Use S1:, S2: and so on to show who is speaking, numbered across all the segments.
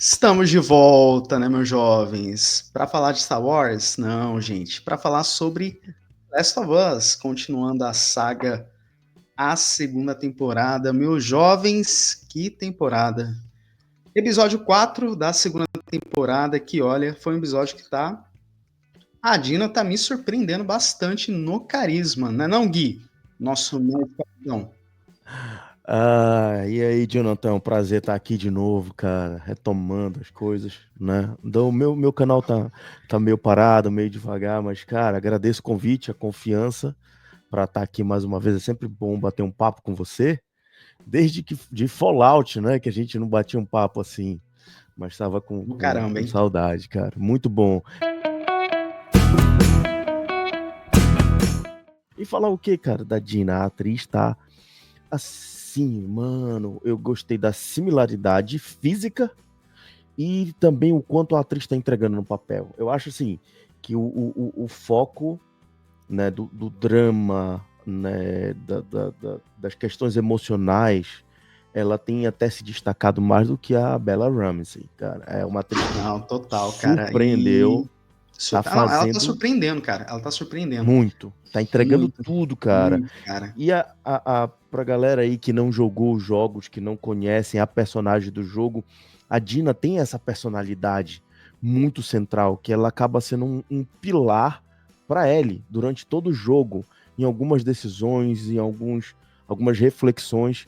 S1: Estamos de volta, né, meus jovens? Para falar de Star Wars? Não, gente. Para falar sobre Last of Us, continuando a saga, a segunda temporada. Meus jovens, que temporada! Episódio 4 da segunda temporada, que olha, foi um episódio que tá. A Dina tá me surpreendendo bastante no carisma, né, não, Gui? Nosso novo capitão.
S2: E aí, Jonathan, um prazer estar aqui de novo, cara, retomando as coisas, né? Então, o meu canal tá meio parado, meio devagar, mas, cara, agradeço o convite, a confiança para estar aqui mais uma vez. É sempre bom bater um papo com você, desde que de Fallout, né? Que a gente não batia um papo assim, mas estava com,
S1: Do
S2: com,
S1: caramba,
S2: com
S1: hein?
S2: saudade, cara. Muito bom. E falar o que, cara, da Dina, a atriz tá assim, mano, eu gostei da similaridade física e também o quanto a atriz está entregando no papel. Eu acho assim que o foco, né, do drama, né, das questões emocionais, ela tem até se destacado mais do que a Bella Ramsey, cara. É uma atriz que
S1: Não, total, cara.
S2: surpreendeu, tá
S1: Não, ela tá
S2: fazendo
S1: surpreendendo, cara. Ela tá surpreendendo.
S2: muito, tá entregando
S1: Muito,
S2: tudo, cara.
S1: muito, cara.
S2: E pra galera aí que não jogou os jogos, que não conhecem a personagem do jogo, a Dina tem essa personalidade muito central, que ela acaba sendo um pilar para Ellie durante todo o jogo, em algumas decisões, algumas reflexões.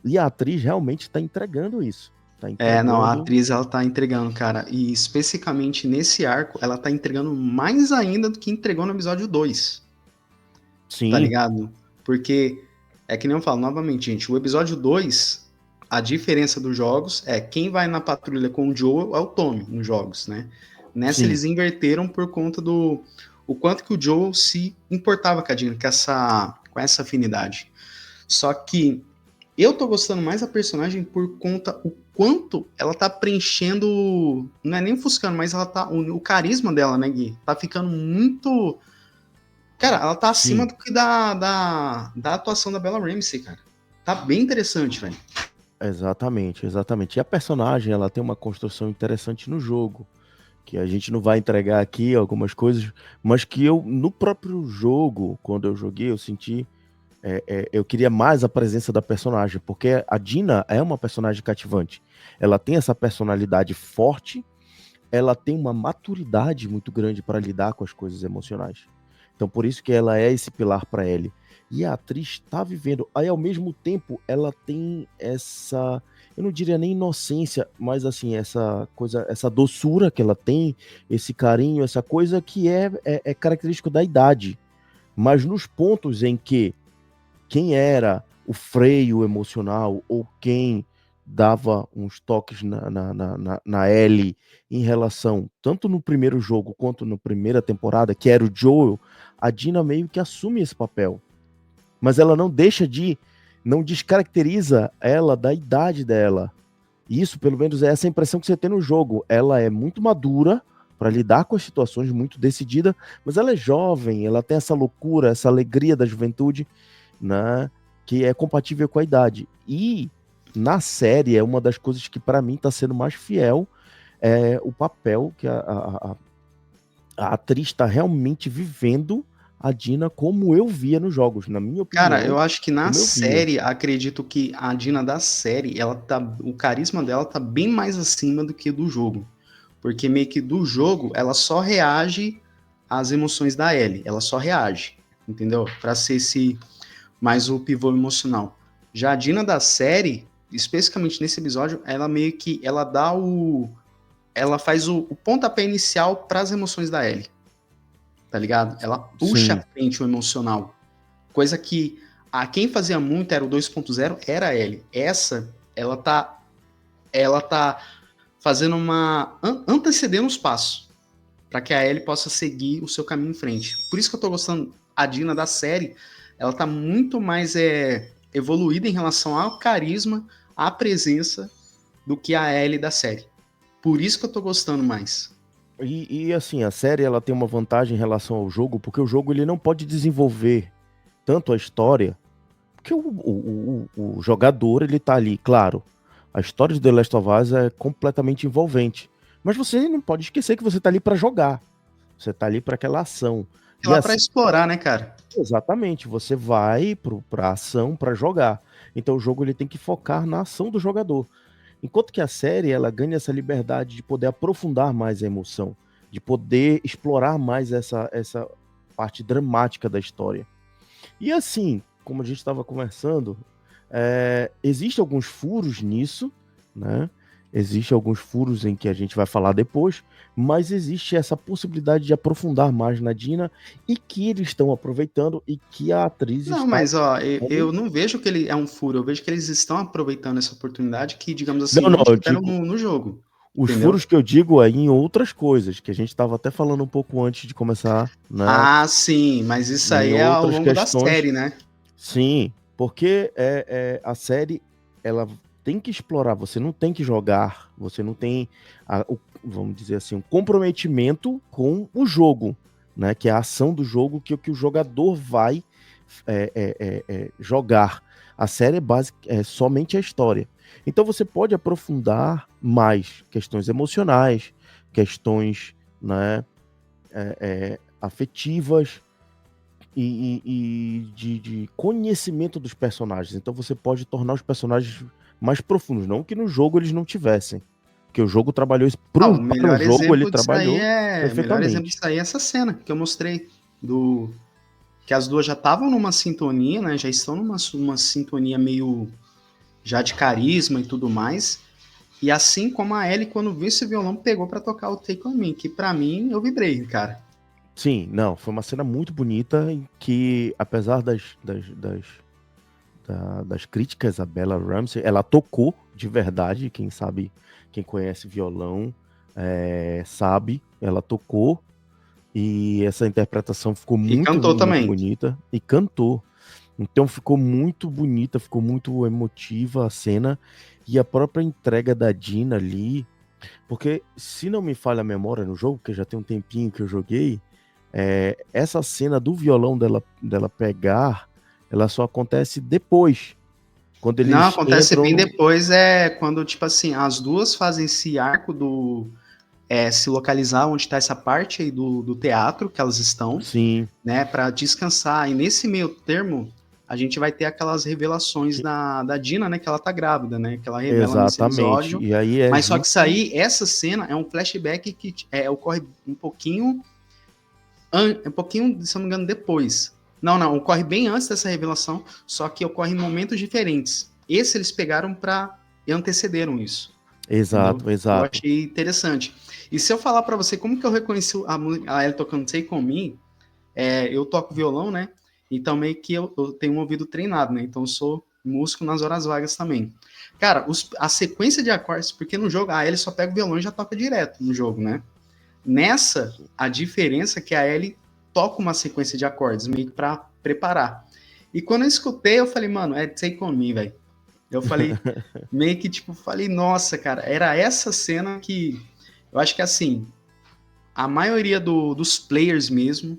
S2: E a atriz realmente está entregando isso. Está
S1: É, não, a
S2: entregando.
S1: atriz, ela tá entregando, cara. E especificamente nesse arco, ela tá entregando mais ainda do que entregou no episódio 2, tá
S2: Sim,
S1: ligado? Porque, é que nem eu falo novamente, gente, o episódio 2, a diferença dos jogos é quem vai na patrulha com o Joel é o Tommy nos jogos, né? Nessa
S2: sim.
S1: eles inverteram por conta do o quanto que o Joel se importava com a Dina, com essa afinidade. Só que eu tô gostando mais da personagem por conta o quanto ela tá preenchendo. Não é nem ofuscando, mas ela tá. O carisma dela, né, Gui? Tá ficando muito. Cara, ela tá acima
S2: Sim.
S1: do que da atuação da Bella Ramsey, cara. Tá bem interessante, velho.
S2: Exatamente, exatamente. E a personagem, ela tem uma construção interessante no jogo, que a gente não vai entregar aqui algumas coisas, mas que eu, no próprio jogo, quando eu joguei, eu senti, eu queria mais a presença da personagem, porque a Dina é uma personagem cativante. Ela tem essa personalidade forte, ela tem uma maturidade muito grande para lidar com as coisas emocionais. Então, por isso que ela é esse pilar para ele. E a atriz está vivendo. Aí, ao mesmo tempo, ela tem essa, eu não diria nem inocência, mas assim, essa coisa, essa doçura que ela tem, esse carinho, essa coisa que é característico da idade. Mas nos pontos em que quem era o freio emocional ou quem dava uns toques na Ellie em relação, tanto no primeiro jogo quanto na primeira temporada, que era o Joel, a Dina meio que assume esse papel. Mas ela não deixa de, não descaracteriza ela da idade dela. Isso, pelo menos, é essa impressão que você tem no jogo. Ela é muito madura para lidar com as situações, muito decidida, mas ela é jovem, ela tem essa loucura, essa alegria da juventude, né, que é compatível com a idade. E na série é uma das coisas que para mim está sendo mais fiel, é o papel que a atriz está realmente vivendo a Dina como eu via nos jogos, na minha
S1: Cara, eu
S2: opinião,
S1: acho que na
S2: como eu via.
S1: série, acredito que a Dina da série, ela tá. O carisma dela tá bem mais acima do que do jogo. Porque meio que do jogo, ela só reage às emoções da Ellie. Ela só reage. Entendeu? Pra ser esse mais o pivô emocional. Já a Dina da série, especificamente nesse episódio, ela meio que ela dá o ela faz o pontapé inicial para as emoções da Ellie, tá ligado? Ela puxa à
S2: Sim,
S1: frente o emocional, coisa que a quem fazia muito era o 2.0, era a Ellie. Essa ela tá fazendo uma antecedendo os passos para que a Ellie possa seguir o seu caminho em frente. Por isso que eu tô gostando a Dina da série, ela tá muito mais evoluída em relação ao carisma, à presença do que a Ellie da série. Por isso que eu tô gostando mais.
S2: assim, a série ela tem uma vantagem em relação ao jogo, porque o jogo ele não pode desenvolver tanto a história, porque o jogador ele tá ali, claro, A história de The Last of Us é completamente envolvente. Mas você não pode esquecer que você tá ali para jogar. Você tá ali para aquela ação.
S1: E
S2: E
S1: lá pra
S2: assim,
S1: explorar, né, cara?
S2: exatamente, você vai pra ação para jogar. Então o jogo ele tem que focar na ação do jogador. Enquanto que a série ela ganha essa liberdade de poder aprofundar mais a emoção, de poder explorar mais essa parte dramática da história. E assim, como a gente estava conversando, existem alguns furos nisso, né? Existem alguns furos em que a gente vai falar depois, mas existe essa possibilidade de aprofundar mais na Dina e que eles estão aproveitando e que a atriz
S1: Não,
S2: está.
S1: mas ó, eu não vejo que ele é um furo, eu vejo que eles estão aproveitando essa oportunidade que, digamos assim,
S2: Não, não,
S1: não
S2: eu
S1: tiveram
S2: digo,
S1: no jogo,
S2: os
S1: entendeu?
S2: furos que eu digo é em outras coisas, que a gente estava até falando um pouco antes de começar, né?
S1: Ah, sim, mas isso
S2: Em
S1: aí é ao
S2: outras
S1: longo da
S2: questões.
S1: série, né?
S2: Sim, porque a série ela tem que explorar, você não tem que jogar, você não tem, vamos dizer assim, um comprometimento com o jogo, né? Que é a ação do jogo que o jogador vai jogar. A série é somente a história. Então você pode aprofundar mais questões emocionais, questões, né, afetivas, e de conhecimento dos personagens. Então você pode tornar os personagens mais profundos, não que no jogo eles não tivessem. Porque o jogo trabalhou isso
S1: Ah, o
S2: para o
S1: melhor
S2: jogo, ele
S1: exemplo disso aí
S2: trabalhou
S1: é, o melhor exemplo
S2: perfeitamente.
S1: disso aí é essa cena que eu mostrei do que as duas já estavam numa sintonia, né? Já estão numa sintonia meio já de carisma e tudo mais. E assim como a Ellie, quando viu esse violão, pegou pra tocar o Take On Me, que pra mim eu vibrei, cara.
S2: Sim, não, foi uma cena muito bonita em que, apesar das críticas a Bella Ramsey, ela tocou de verdade, quem sabe, quem conhece violão, sabe, ela tocou. E essa interpretação ficou
S1: E
S2: muito,
S1: cantou
S2: muito
S1: também.
S2: bonita. E cantou. Então ficou muito bonita, ficou muito emotiva a cena. E a própria entrega da Dina ali. Porque, se não me falha a memória no jogo, que já tem um tempinho que eu joguei, essa cena do violão dela pegar, ela só acontece depois. Quando
S1: Não,
S2: eles
S1: acontece
S2: entram
S1: bem
S2: no.
S1: depois, é quando, tipo assim, as duas fazem esse arco do. Se localizar onde está essa parte aí do teatro que elas estão,
S2: Sim,
S1: né, para descansar. E nesse meio termo, a gente vai ter aquelas revelações
S2: que-
S1: da Dina, né, que ela tá grávida, né, que ela revela nesse
S2: exatamente.
S1: episódio.
S2: E aí é
S1: Mas só que isso
S2: junto.
S1: aí, essa cena é um flashback que ocorre um pouquinho, um pouquinho, se eu não me engano, depois. Não, não, ocorre bem antes dessa revelação, só que ocorre em momentos diferentes. Esse eles pegaram para antecederam isso, entendeu?
S2: Exato,
S1: Eu
S2: exato.
S1: achei interessante. E se eu falar para você como que eu reconheci a Ellie tocando Take On Me, eu toco violão, né? Então meio que eu tenho um ouvido treinado, né? Então eu sou músico nas horas vagas também. Cara, a sequência de acordes, porque no jogo a Ellie só pega o violão e já toca direto no jogo, né? Nessa, a diferença é que a Ellie toca uma sequência de acordes, meio que pra preparar. E quando eu escutei, eu falei, mano, é Take On Me, velho. Eu falei, meio que tipo, falei, nossa, cara, era essa cena que eu acho que assim, a maioria dos players mesmo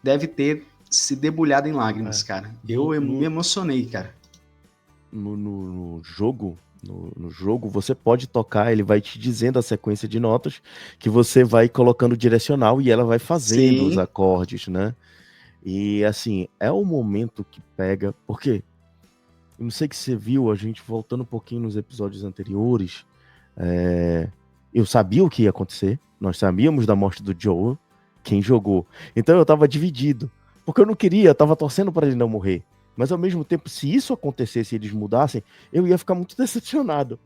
S1: deve ter se debulhado em lágrimas,
S2: É.
S1: cara.
S2: No,
S1: Me
S2: no,
S1: emocionei, cara.
S2: no jogo, no jogo, você pode tocar, ele vai te dizendo a sequência de notas que você vai colocando direcional e ela vai fazendo os
S1: Sim.
S2: acordes, né? E assim, é o momento que pega, porque eu não sei que você viu, a gente voltando um pouquinho nos episódios anteriores, eu sabia o que ia acontecer, nós sabíamos da morte do Joel, quem jogou. Então eu tava dividido, porque eu não queria, eu tava torcendo para ele não morrer. Mas ao mesmo tempo, se isso acontecesse e eles mudassem, eu ia ficar muito decepcionado.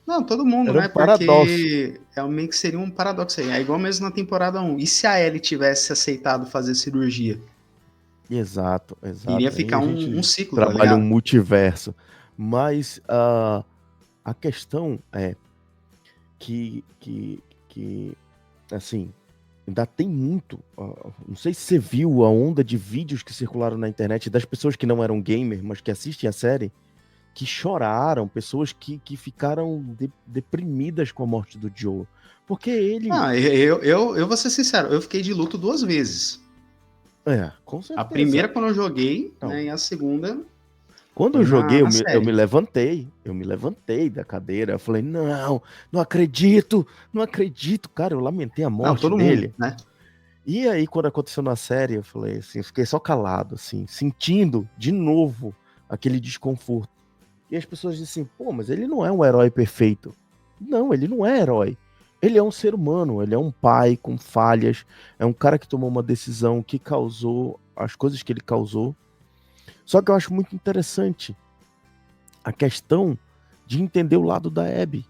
S1: Não, todo mundo,
S2: Era um
S1: né?
S2: paradoxo.
S1: Porque meio que seria um paradoxo aí. É igual mesmo na temporada um. E se a Ellie tivesse aceitado fazer cirurgia?
S2: Exato,
S1: Iria
S2: exato. Aí
S1: ficar
S2: a
S1: um
S2: gente
S1: ciclo, tá
S2: trabalha um
S1: ligado?
S2: multiverso. Mas a questão é que assim, ainda tem muito. Não sei se você viu a onda de vídeos que circularam na internet das pessoas que não eram gamer, mas que assistem a série, que choraram, pessoas que ficaram deprimidas com a morte do Joe. Porque ele.
S1: Ah, eu vou ser sincero, eu fiquei de luto duas vezes.
S2: Com
S1: A
S2: certeza.
S1: primeira quando eu joguei,
S2: Não,
S1: né? E a segunda.
S2: Quando eu
S1: Foi
S2: joguei,
S1: na
S2: eu me
S1: série.
S2: levantei. Eu me levantei da cadeira. Eu falei, não, não acredito, não acredito. Cara, eu lamentei a
S1: Não,
S2: morte
S1: todo mundo,
S2: dele.
S1: né?
S2: E aí, quando aconteceu na série, eu falei assim, eu fiquei só calado, assim, sentindo de novo aquele desconforto. E as pessoas dizem assim, pô, mas ele não é um herói perfeito. Não, ele não é herói. Ele é um ser humano, ele é um pai com falhas, é um cara que tomou uma decisão que causou as coisas que ele causou. Só que eu acho muito interessante a questão de entender o lado da Abby.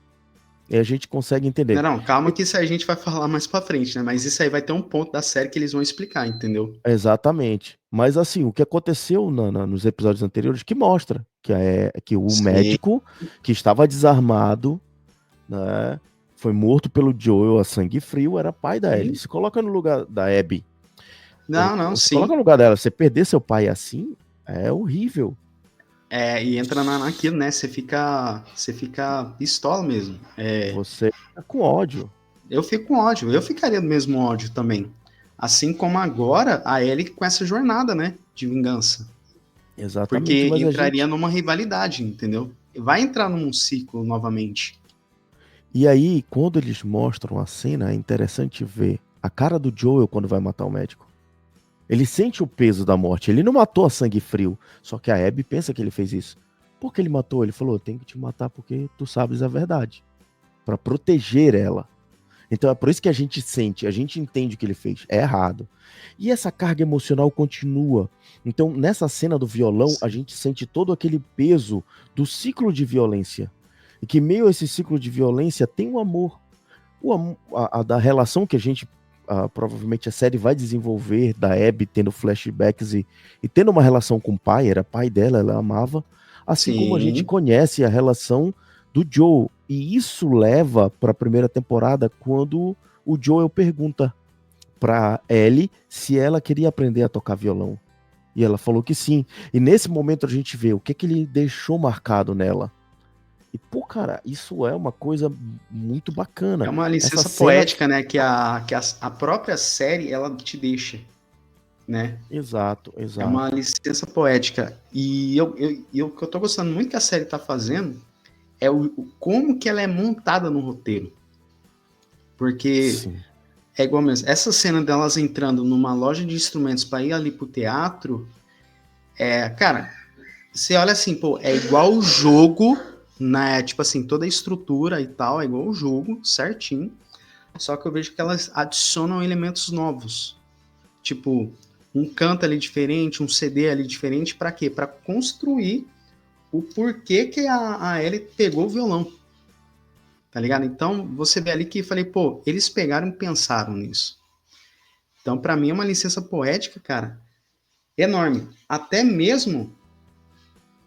S2: E a gente consegue entender.
S1: Não, calma que isso aí a gente vai falar mais pra frente, né? Mas isso aí vai ter um ponto da série que eles vão explicar, entendeu?
S2: Exatamente. Mas assim, o que aconteceu nos episódios anteriores que mostra que o
S1: Sim.
S2: médico que estava desarmado, né, foi morto pelo Joel a sangue frio, era pai da Ellie.
S1: Sim.
S2: Se coloca no lugar da Abby,
S1: Não, não,
S2: se coloca
S1: sim.
S2: no lugar dela, você perder seu pai assim, é horrível.
S1: É, e entra naquilo, né? Você fica pistola mesmo. É,
S2: Você fica com ódio.
S1: eu fico com ódio, eu ficaria do mesmo ódio também. Assim como agora a Ellie com essa jornada, né? De vingança.
S2: Exatamente,
S1: Porque
S2: mas a
S1: entraria
S2: gente.
S1: numa rivalidade, entendeu? Vai entrar num ciclo novamente.
S2: E aí, quando eles mostram a cena, é interessante ver a cara do Joel quando vai matar o médico. Ele sente o peso da morte. Ele não matou a sangue frio. Só que a Abby pensa que ele fez isso. Por que ele matou? Ele falou: tem que te matar porque tu sabes a verdade. Pra proteger ela. Então é por isso que a gente sente, a gente entende o que ele fez. É errado. E essa carga emocional continua. Então, nessa cena do violão, a gente sente todo aquele peso do ciclo de violência. E que meio a esse ciclo de violência tem o amor. Da relação que a gente provavelmente a série vai desenvolver da Abby tendo flashbacks e tendo uma relação com o pai, era pai dela, ela amava, assim como a gente
S1: Sim,
S2: conhece a relação do Joe. E isso leva para a primeira temporada quando o Joel pergunta para Ellie se ela queria aprender a tocar violão. E ela falou que sim. E nesse momento a gente vê o que ele deixou marcado nela. E, pô, cara, isso é uma coisa muito
S1: é
S2: bacana.
S1: uma
S2: Essa
S1: licença
S2: cena.
S1: poética, né? Que a própria série ela te deixa, né?
S2: Exato,
S1: É uma
S2: exato.
S1: licença poética. E o que eu tô gostando muito que a série tá fazendo é como que ela é montada no roteiro. Porque
S2: Sim.
S1: é igual mesmo. Essa cena delas entrando numa loja de instrumentos para ir ali pro teatro, cara, você olha assim, pô, é igual o jogo, né? Tipo assim, toda a estrutura e tal, é igual o jogo, certinho. Só que eu vejo que elas adicionam elementos novos. Tipo, um canto ali diferente, um CD ali diferente, para quê? Para construir o porquê que a Ellie pegou o violão. Tá ligado? Então, você vê ali que falei, pô, eles pegaram e pensaram nisso. Então, para mim é uma licença poética, cara, enorme. Até mesmo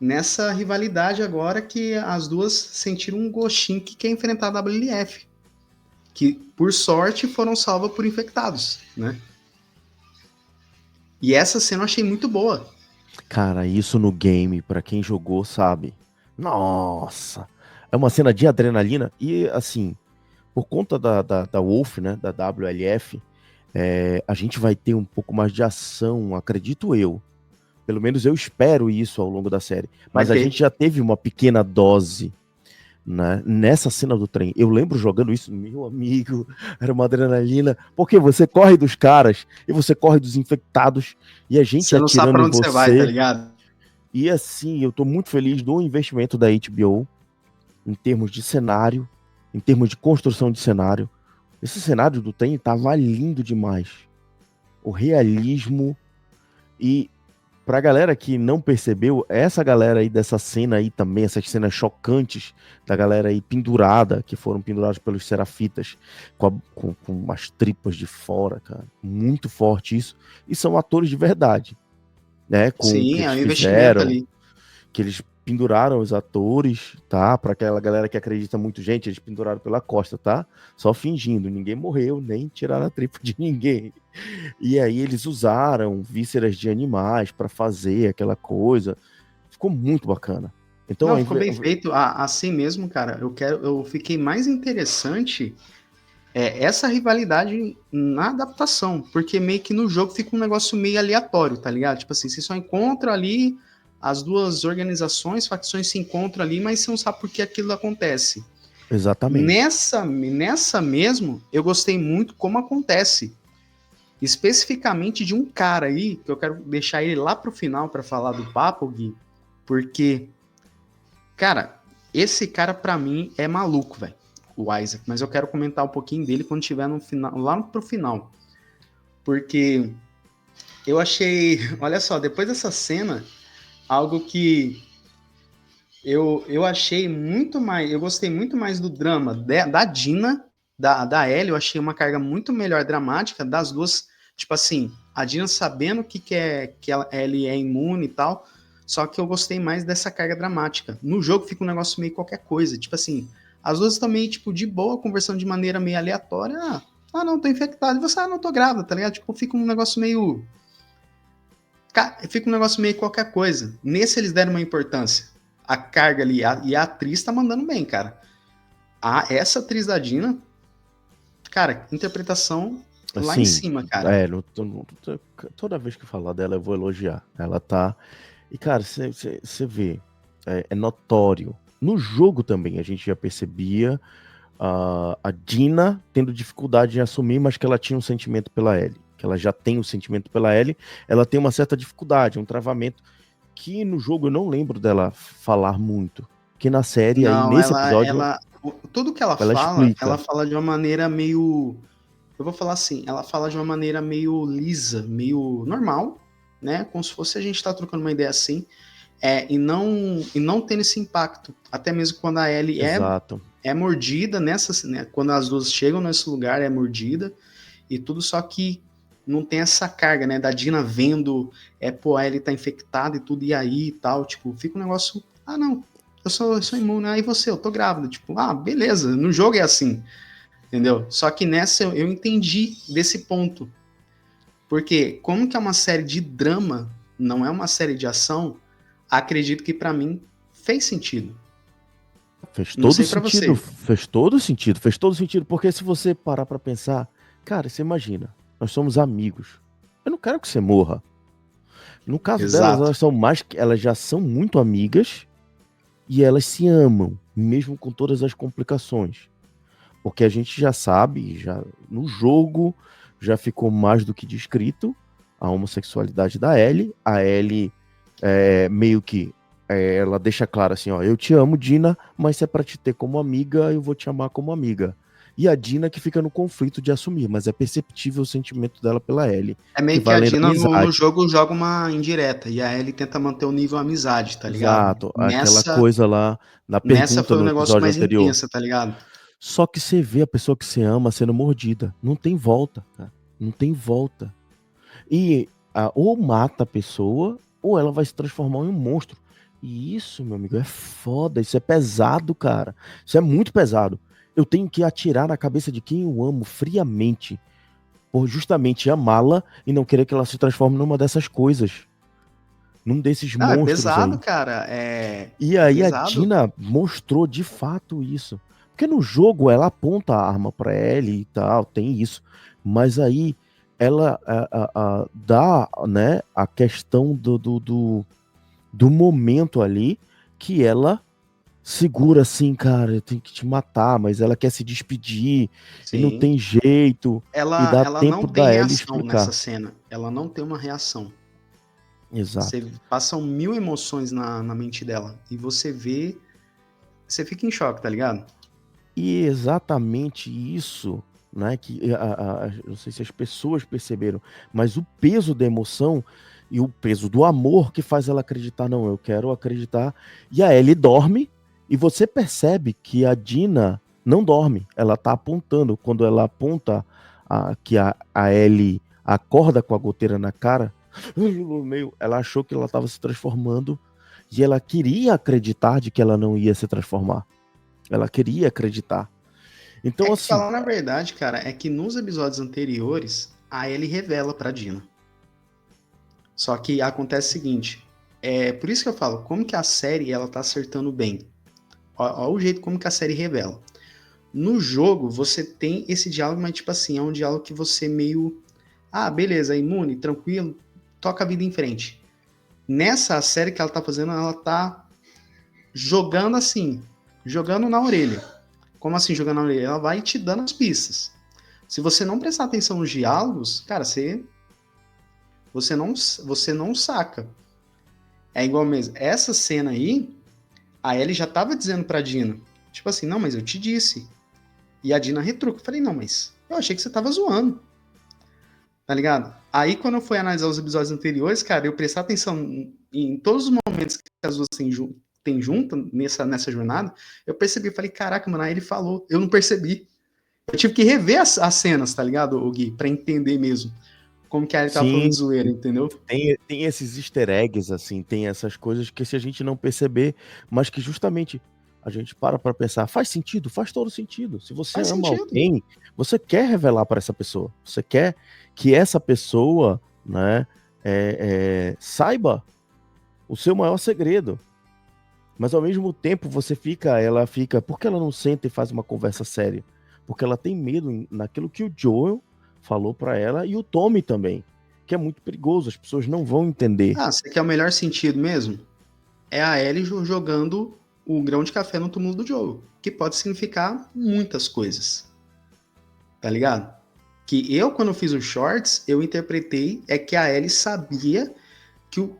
S1: nessa rivalidade agora que as duas sentiram um gostinho que quer enfrentar a WLF, que por sorte foram salvas por infectados, né? E essa cena eu achei muito boa.
S2: Cara, isso no game, pra quem jogou, sabe? Nossa! É uma cena de adrenalina e, assim, por conta da Wolf, né, da WLF, a gente vai ter um pouco mais de ação, acredito eu. Pelo menos eu espero isso ao longo da série.
S1: Vai
S2: Mas a gente
S1: ter.
S2: já teve uma pequena dose, né, nessa cena do trem. Eu lembro jogando isso, meu amigo, era uma adrenalina, porque você corre dos caras e você corre dos infectados e a gente
S1: Você não sabe
S2: atirando
S1: para
S2: em
S1: onde você vai, tá
S2: você.
S1: ligado?
S2: E assim, eu tô muito feliz do investimento da HBO em termos de cenário, em termos de construção de cenário. Esse cenário do trem tava lindo demais. O realismo e pra galera que não percebeu, essa galera aí dessa cena aí também, essas cenas chocantes da galera aí pendurada, que foram pendurados pelos serafitas com as tripas de fora, cara. Muito forte isso. E são atores de verdade, né? Com o que
S1: Sim, é
S2: eles
S1: um investimento
S2: fizeram,
S1: ali.
S2: que eles penduraram os atores, tá? Para aquela galera que acredita muito, gente, eles penduraram pela costa, tá? Só fingindo, ninguém morreu, nem tiraram a tripa de ninguém. E aí eles usaram vísceras de animais para fazer aquela coisa. Ficou muito bacana. Então,
S1: Não, ficou bem feito. Assim mesmo, cara. Eu fiquei mais interessante essa rivalidade na adaptação, porque meio que no jogo fica um negócio meio aleatório, tá ligado? Tipo assim, você só encontra ali as duas organizações, facções se encontram ali, mas você não sabe por que aquilo acontece.
S2: Exatamente.
S1: Nessa mesmo, eu gostei muito como acontece. Especificamente de um cara aí, que eu quero deixar ele lá pro final para falar do papo, Gui, porque, cara, esse cara para mim é maluco, velho, o Isaac, mas eu quero comentar um pouquinho dele quando tiver no final, lá pro final, porque eu achei, olha só, depois dessa cena, algo que eu achei muito mais, eu gostei muito mais do drama da Dina, da Ellie, eu achei uma carga muito melhor dramática das duas, tipo assim, a Dina sabendo que Ellie é imune e tal, só que eu gostei mais dessa carga dramática. No jogo fica um negócio meio qualquer coisa, tipo assim, as duas estão meio, tipo, de boa, conversando de maneira meio aleatória, não, tô infectado, e você, não, tô grávida, tá ligado? Tipo, fica um negócio meio, fica um negócio meio qualquer coisa. Nesse eles deram uma importância. A carga ali, e a atriz tá mandando bem, cara. Essa atriz da Dina, cara, interpretação lá em
S2: Assim,
S1: cima, cara.
S2: toda vez que falar dela eu vou elogiar. Ela tá. E, cara, você vê, é notório. No jogo também a gente já percebia a Dina tendo dificuldade em assumir, mas que ela tinha um sentimento pela Ellie. Que ela já tem um sentimento pela Ellie, ela tem uma certa dificuldade, um travamento que no jogo eu não lembro dela falar muito. Que na série, aí
S1: Não,
S2: nesse episódio,
S1: tudo que
S2: ela
S1: ela
S2: explica.
S1: fala de uma maneira meio, eu vou falar assim, ela fala de uma maneira meio lisa, meio normal, né? Como se fosse a gente tá trocando uma ideia assim, e não tendo esse impacto. Até mesmo quando a Ellie
S2: Exato.
S1: é mordida nessa, né? Quando as duas chegam nesse lugar, é mordida e tudo, só que não tem essa carga, né? Da Dina vendo, pô, a Ellie tá infectada e tudo, e aí e tal, tipo, fica um negócio, não, eu sou imune, aí você, eu tô grávida, tipo, beleza, no jogo é assim, entendeu? Só que nessa eu entendi desse ponto, porque como que é uma série de drama, não é uma série de ação, acredito que pra mim fez sentido.
S2: Fez
S1: Não
S2: todo
S1: sei pra
S2: sentido,
S1: você.
S2: fez todo sentido, fez todo sentido, porque se você parar pra pensar, cara, você imagina, nós somos amigos. Eu não quero que você morra. No caso delas,
S1: Exato.
S2: elas já são muito amigas e elas se amam, mesmo com todas as complicações. Porque a gente já sabe, já no jogo já ficou mais do que descrito a homossexualidade da Ellie. A Ellie meio que ela deixa claro assim, ó, eu te amo, Dina, mas se é pra te ter como amiga, eu vou te amar como amiga. E a Dina que fica no conflito de assumir, mas é perceptível o sentimento dela pela Ellie,
S1: É
S2: que
S1: meio que
S2: vai
S1: a
S2: além da
S1: Dina no
S2: amizade.
S1: jogo joga uma indireta e a Ellie tenta manter o nível amizade, tá ligado?
S2: Exato, aquela
S1: Nessa,
S2: coisa lá na
S1: nessa
S2: pergunta
S1: foi um
S2: no
S1: negócio
S2: episódio
S1: mais
S2: anterior.
S1: intensa, tá ligado?
S2: Só que você vê a pessoa que você ama sendo mordida. Não tem volta, cara. Não tem volta. E ou mata a pessoa, ou ela vai se transformar em um monstro. E isso, meu amigo, é foda. Isso é pesado, cara. Isso é muito pesado. Eu tenho que atirar na cabeça de quem eu amo friamente, por justamente amá-la e não querer que ela se transforme numa dessas coisas. Num desses
S1: Não, é
S2: monstros
S1: pesado,
S2: aí.
S1: cara. É,
S2: E
S1: é
S2: aí a
S1: pesado.
S2: Dina mostrou de fato isso. Porque no jogo ela aponta a arma pra Ellie e tal, tem isso. Mas aí ela dá, né, a questão do momento ali que ela segura assim, cara, eu tenho que te matar, mas ela quer se despedir e não
S1: Sim.
S2: tem jeito. E dá
S1: Ela não
S2: tempo
S1: tem
S2: da Ellie
S1: reação nessa
S2: explicar.
S1: cena. Ela não tem uma reação.
S2: Exato.
S1: Você passam mil emoções na mente dela. E você vê. Você fica em choque, tá ligado?
S2: E exatamente isso, né, que não sei se as pessoas perceberam, mas o peso da emoção e o peso do amor que faz ela acreditar, não, eu quero acreditar. E a Ellie dorme e você percebe que a Dina não dorme, ela tá apontando. Quando ela aponta que a Ellie acorda com a goteira na cara, ela achou que ela estava se transformando e ela queria acreditar de que ela não ia se transformar. Ela queria acreditar.
S1: É
S2: Então,
S1: que
S2: assim,
S1: falar na verdade, cara, é que nos episódios anteriores, a Ellie revela pra Dina. Só que acontece o seguinte, por isso que eu falo, como que a série ela tá acertando bem. Ó o jeito como que a série revela. No jogo, você tem esse diálogo, mas tipo assim, é um diálogo que você meio... beleza, imune, tranquilo, toca a vida em frente. Nessa série que ela tá fazendo, ela tá jogando assim, jogando na orelha. Como assim jogando na orelha? Ela vai te dando as pistas. Se você não prestar atenção nos diálogos, cara, você não saca. É igual mesmo. Essa cena aí, a Ellie já tava dizendo pra Dina, tipo assim, não, mas eu te disse. E a Dina retruca. Eu falei, não, mas eu achei que você tava zoando. Tá ligado? Aí quando eu fui analisar os episódios anteriores, cara, eu prestar atenção em todos os momentos que as duas têm junto nessa jornada, eu percebi, eu falei, caraca, mano, aí ele falou, eu não percebi. Eu tive que rever as cenas, tá ligado, o Gui, pra entender mesmo como que a Ellie tava falando
S2: Sim,
S1: de zoeira, entendeu?
S2: tem esses easter eggs, assim, tem essas coisas que se a gente não perceber, mas que justamente a gente para pensar, faz sentido? Faz todo sentido. Se você
S1: Faz
S2: ama
S1: sentido.
S2: alguém, você quer revelar para essa pessoa. Você quer que essa pessoa, né, saiba o seu maior segredo. Mas ao mesmo tempo ela fica, por que ela não senta e faz uma conversa séria? Porque ela tem medo naquilo que o Joel falou para ela e o Tommy também, que é muito perigoso, as pessoas não vão entender.
S1: Ah, você quer o melhor sentido mesmo? É a Ellie jogando o grão de café no túmulo do Joe, que pode significar muitas coisas, tá ligado? Que eu, quando fiz os shorts, eu interpretei é que a Ellie sabia que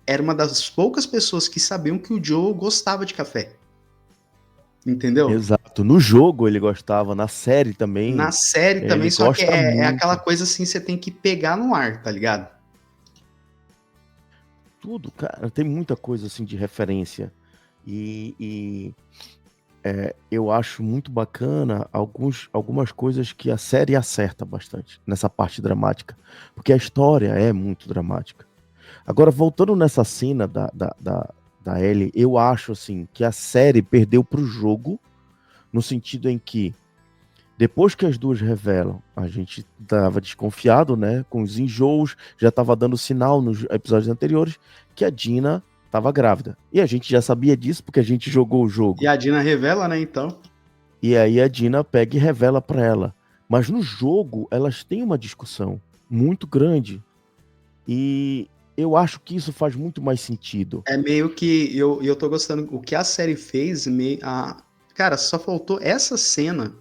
S1: era uma das poucas pessoas que sabiam que o Joe gostava de café. Entendeu?
S2: Exato. No jogo ele gostava, na série
S1: Na
S2: também,
S1: série também,
S2: ele
S1: só que
S2: gosta
S1: é aquela
S2: muito.
S1: coisa assim, você tem que pegar no ar, tá ligado?
S2: Tudo, cara, tem muita coisa assim de referência. E eu acho muito bacana algumas coisas que a série acerta bastante nessa parte dramática, porque a história é muito dramática. Agora, voltando nessa cena da Ellie, eu acho assim que a série perdeu pro jogo, no sentido em que, depois que as duas revelam, a gente tava desconfiado, né? Com os enjoos, já tava dando sinal nos episódios anteriores que a Dina tava grávida. E a gente já sabia disso porque a gente jogou o
S1: E
S2: jogo.
S1: a Dina revela, né, então.
S2: E aí a Dina pega e revela pra ela. Mas no jogo, elas têm uma discussão muito grande. E eu acho que isso faz muito mais sentido.
S1: É meio que eu tô gostando. O que a série fez, cara, só faltou essa cena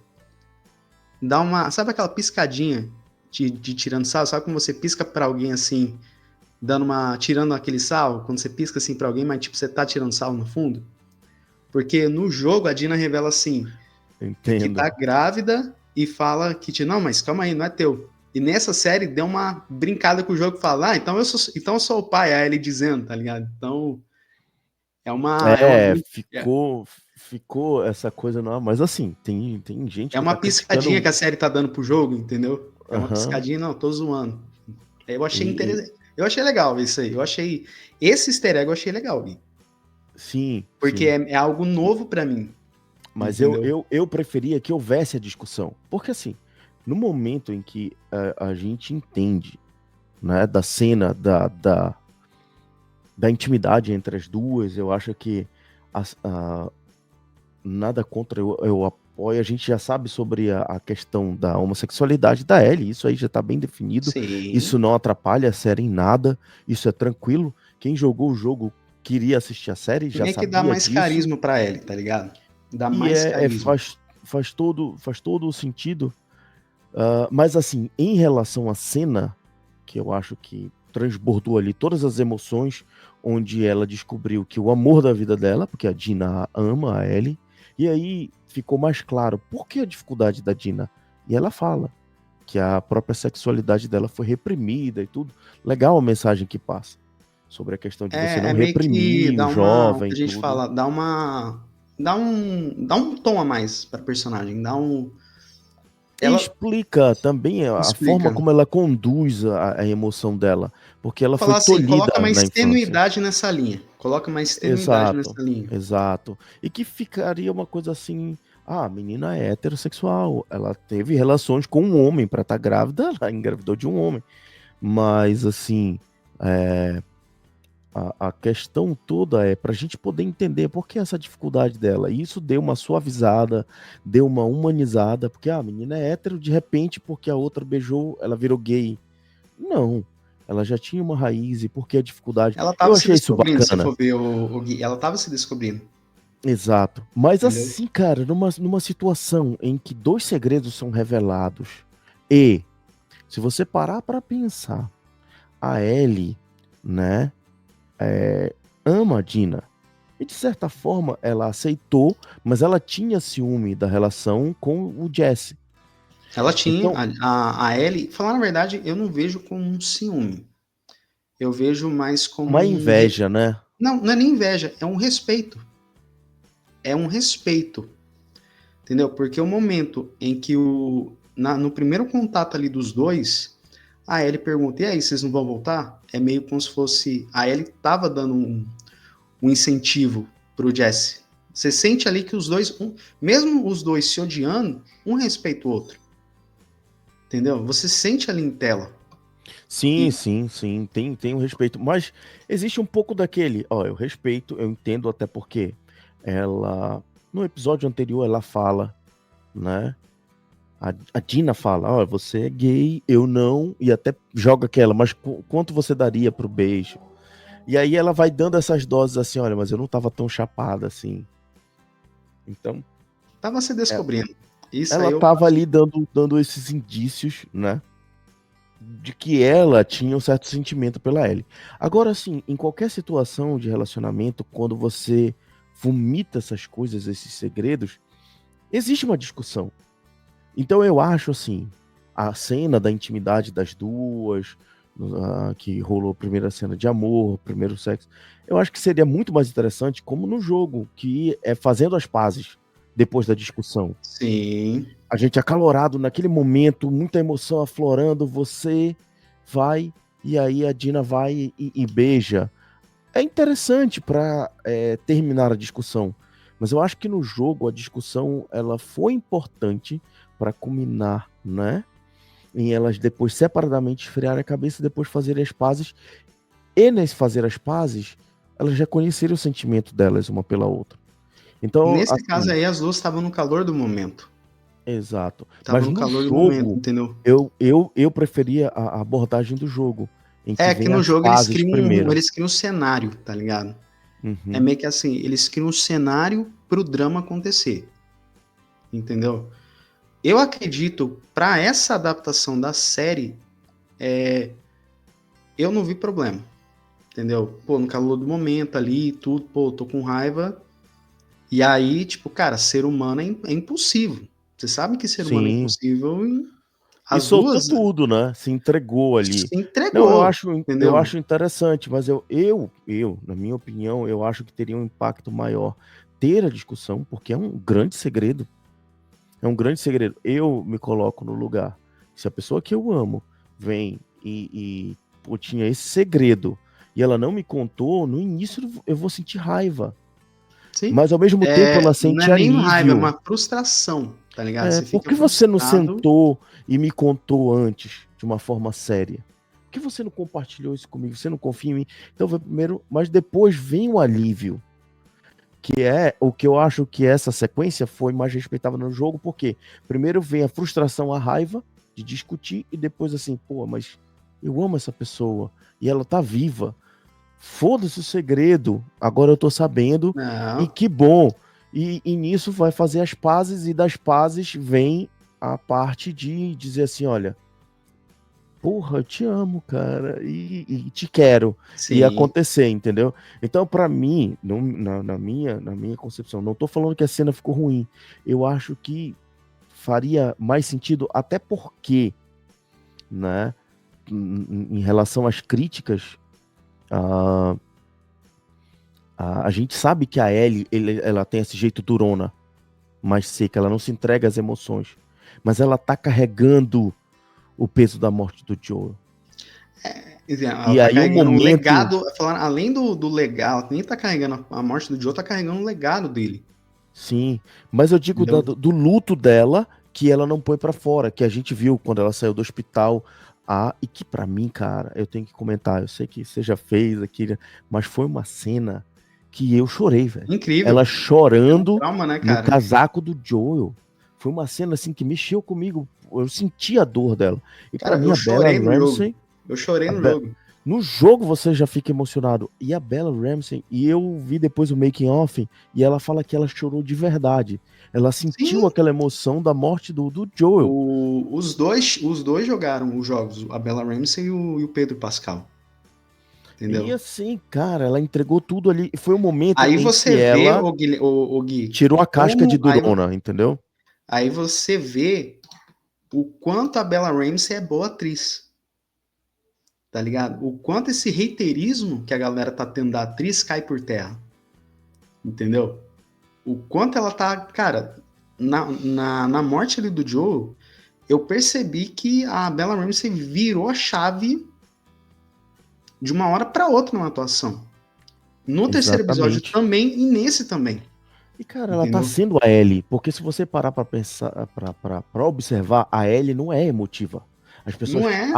S1: dar uma. Sabe aquela piscadinha de tirando sal? Sabe como você pisca pra alguém assim, dando uma. Tirando aquele sal? Quando você pisca assim pra alguém, mas tipo, você tá tirando sal no fundo? Porque no jogo a Dina revela assim, que tá
S2: Entendo.
S1: grávida e fala que, não, mas calma aí, não é teu. E nessa série deu uma brincada com o jogo e fala, então eu sou o pai, aí ele dizendo, tá ligado? Então é uma,
S2: Ficou essa coisa, não, mas assim, tem gente
S1: é
S2: que
S1: uma
S2: tá
S1: piscadinha
S2: criticando.
S1: que a série tá dando pro jogo, entendeu? É uma
S2: Aham.
S1: piscadinha, não, tô zoando. Eu achei
S2: e,
S1: interessante. Eu achei legal isso aí. Eu achei. Esse easter egg eu achei legal, Gui.
S2: sim,
S1: Porque
S2: sim.
S1: é algo novo pra mim.
S2: Mas
S1: Entendeu?
S2: eu preferia que houvesse a discussão. Porque assim, no momento em que a gente entende, né, da cena da intimidade entre as duas, eu acho que nada contra, eu apoio. A gente já sabe sobre a questão da homossexualidade da Ellie, isso aí já tá bem definido. Isso
S1: Sim.
S2: não atrapalha a série em nada, isso é tranquilo. Quem jogou o jogo queria assistir a série,
S1: E
S2: já
S1: meio que dá
S2: sabia
S1: mais
S2: disso.
S1: carisma pra ele, tá ligado? Dá
S2: E
S1: mais carisma.
S2: faz todo o sentido. Mas assim, em relação à cena, que eu acho que transbordou ali todas as emoções, onde ela descobriu que o amor da vida dela, porque a Dina ama a Ellie, e aí ficou mais claro por que a dificuldade da Dina. E ela fala que a própria sexualidade dela foi reprimida e tudo. Legal a mensagem que passa sobre a questão de você não
S1: É meio que
S2: reprimir o
S1: o que
S2: jovem
S1: a
S2: e
S1: gente
S2: tudo.
S1: fala, dá um tom a mais pra personagem,
S2: E
S1: ela
S2: explica também a forma
S1: explica.
S2: como ela conduz a emoção dela, porque ela foi
S1: Falar assim, coloca
S2: tolhida
S1: mais
S2: na infância.
S1: tenuidade nessa linha. Coloca mais tenuidade
S2: Exato,
S1: nessa linha.
S2: exato. E que ficaria uma coisa assim, a menina é heterossexual, ela teve relações com um homem para estar grávida, ela engravidou de um homem. Mas assim, é, a questão toda é para a gente poder entender por que essa dificuldade dela. E isso deu uma suavizada, deu uma humanizada, porque a menina é hétero, de repente, porque a outra beijou, ela virou gay. Não. ela já tinha uma raiz, e por que a dificuldade?
S1: Ela
S2: Eu
S1: tava se
S2: achei isso
S1: descobrindo, se
S2: bacana.
S1: for ver o Gui. Ela tava se descobrindo,
S2: Exato. Mas
S1: entendeu?
S2: assim, cara, numa situação em que dois segredos são revelados, e se você parar para pensar, a Ellie, né, ama a Dina. E de certa forma ela aceitou, mas ela tinha ciúme da relação com o Jesse.
S1: Ela tinha,
S2: Então,
S1: a Ellie, falar na verdade, eu não vejo como um ciúme. Eu vejo mais como
S2: uma
S1: um.
S2: inveja, né?
S1: Não, não é nem inveja, é um respeito. É um respeito, entendeu? Porque o momento em que no primeiro contato ali dos dois, a Ellie pergunta: e aí, vocês não vão voltar? É meio como se fosse. A Ellie tava dando um incentivo pro Jesse. Você sente ali que os dois, mesmo os dois se odiando, um respeita o outro. Entendeu? Você sente ali em tela.
S2: Sim,
S1: E
S2: sim, sim, tem um respeito. Mas existe um pouco daquele, ó, eu respeito, eu entendo até porque ela, no episódio anterior, ela fala, né? A Dina fala, ó, você é gay, eu não, e até joga aquela, mas quanto você daria pro beijo? E aí ela vai dando essas doses assim, olha, mas eu não tava tão chapada assim. Então,
S1: tava se
S2: é-
S1: descobrindo. Isso aí
S2: ela
S1: eu
S2: tava
S1: acho.
S2: ali dando esses indícios, né? De que ela tinha um certo sentimento pela Ellie. Agora, assim, em qualquer situação de relacionamento, quando você vomita essas coisas, esses segredos, existe uma discussão. Então eu acho assim, a cena da intimidade das duas, que rolou a primeira cena de amor, primeiro sexo, eu acho que seria muito mais interessante como no jogo, que é fazendo as pazes depois da discussão.
S1: Sim.
S2: A gente acalorado naquele momento, muita emoção aflorando, você vai e aí a Dina vai e beija. É interessante para terminar a discussão, mas eu acho que no jogo a discussão ela foi importante para culminar, né? Em elas depois separadamente esfriarem a cabeça e depois fazerem as pazes. E nesse fazer as pazes, elas já conheceram o sentimento delas uma pela outra. Então,
S1: Nesse caso
S2: assim,
S1: aí, as duas estavam no calor do momento.
S2: exato.
S1: Estavam
S2: Mas
S1: no
S2: no
S1: calor do momento,
S2: jogo,
S1: entendeu?
S2: eu preferia a abordagem do jogo, em que
S1: É que
S2: vem
S1: no
S2: as
S1: jogo
S2: pazes primeiro.
S1: eles criam um cenário, tá ligado? É
S2: Uhum.
S1: meio que assim, eles criam um cenário pro drama acontecer, entendeu? Eu acredito, para essa adaptação da série, eu não vi problema, entendeu? Pô, no calor do momento ali, tudo, pô, tô com raiva. E aí, tipo, cara, ser humano é impossível. Você sabe que ser humano é
S2: Sim.
S1: impossível e
S2: E
S1: as
S2: soltou
S1: duas
S2: tudo, né? Se entregou ali.
S1: se
S2: Não,
S1: entregou,
S2: eu
S1: entendeu?
S2: acho interessante, mas na minha opinião, eu acho que teria um impacto maior ter a discussão, porque é um grande segredo. É um grande segredo. Eu me coloco no lugar. Se a pessoa que eu amo vem pô, tinha esse segredo e ela não me contou, no início eu vou sentir raiva.
S1: Sim.
S2: Mas ao mesmo tempo ela
S1: Não é
S2: sente
S1: nem raiva, é
S2: alívio.
S1: uma frustração, tá ligado?
S2: É,
S1: Você
S2: por
S1: fica
S2: que você não
S1: frustrado.
S2: sentou e me contou antes de uma forma séria? Por que você não compartilhou isso comigo? Você não confia em mim? Então vai primeiro, mas depois vem o alívio, que é o que eu acho que essa sequência foi mais respeitável no jogo, porque primeiro vem a frustração, a raiva de discutir e depois assim, pô, mas eu amo essa pessoa e ela tá viva. Foda-se o segredo, agora eu tô sabendo e
S1: Não,
S2: que bom. E nisso vai fazer as pazes e das pazes vem a parte de dizer assim, olha, porra, eu te amo, cara, e te quero, e
S1: sim.
S2: acontecer, entendeu? Então, pra mim, na minha concepção, não tô falando que a cena ficou ruim, eu acho que faria mais sentido, até porque, né, em relação às críticas, a a gente sabe que a Ellie, ela tem esse jeito durona, mais seca, ela não se entrega às emoções. Mas ela tá carregando o peso da morte do Joel.
S1: Ela
S2: E
S1: tá
S2: aí o
S1: carregando o
S2: momento,
S1: legado, além do legado, ela nem tá carregando a morte do Joe, tá carregando o legado dele,
S2: sim, mas eu digo
S1: entendeu?
S2: do luto dela, que ela não põe pra fora, que a gente viu quando ela saiu do hospital, e que pra mim, cara, eu tenho que comentar, eu sei que você já fez aqui, mas foi uma cena que eu chorei, velho. Ela
S1: Incrível. É um
S2: chorando
S1: trauma, né,
S2: no
S1: cara?
S2: casaco do Joel. Foi uma cena assim que mexeu comigo. Eu senti a dor dela. E pra
S1: Cara,
S2: mim
S1: eu
S2: a Bella
S1: chorei no jogo.
S2: Ramsey,
S1: Eu chorei
S2: A
S1: no
S2: Be-
S1: jogo.
S2: No jogo você já fica emocionado. E a Bella Ramsey, e eu vi depois o making off, e ela fala que ela chorou de verdade. Ela sentiu
S1: Sim,
S2: aquela emoção da morte do Joel.
S1: os dois jogaram os jogos, a Bella Ramsey e o Pedro Pascal,
S2: E
S1: entendeu?
S2: assim, cara, ela entregou tudo ali. Foi um momento
S1: Aí
S2: em
S1: você
S2: que
S1: vê,
S2: ela
S1: o Gui,
S2: tirou a casca de
S1: como
S2: Durona, entendeu?
S1: aí você vê o quanto a Bella Ramsey é boa atriz, tá ligado? O quanto esse reiterismo que a galera tá tendo da atriz cai por terra, entendeu? O quanto ela tá, cara, na morte ali do Joe, eu percebi que a Bella Ramsey virou a chave de uma hora para outra na atuação. No terceiro episódio
S2: Exatamente.
S1: também e nesse também,
S2: E, cara, ela tá
S1: entendeu?
S2: sendo a Ellie, porque se você parar pra pensar, pra observar, a Ellie não é emotiva. As
S1: Não
S2: pessoas,
S1: é.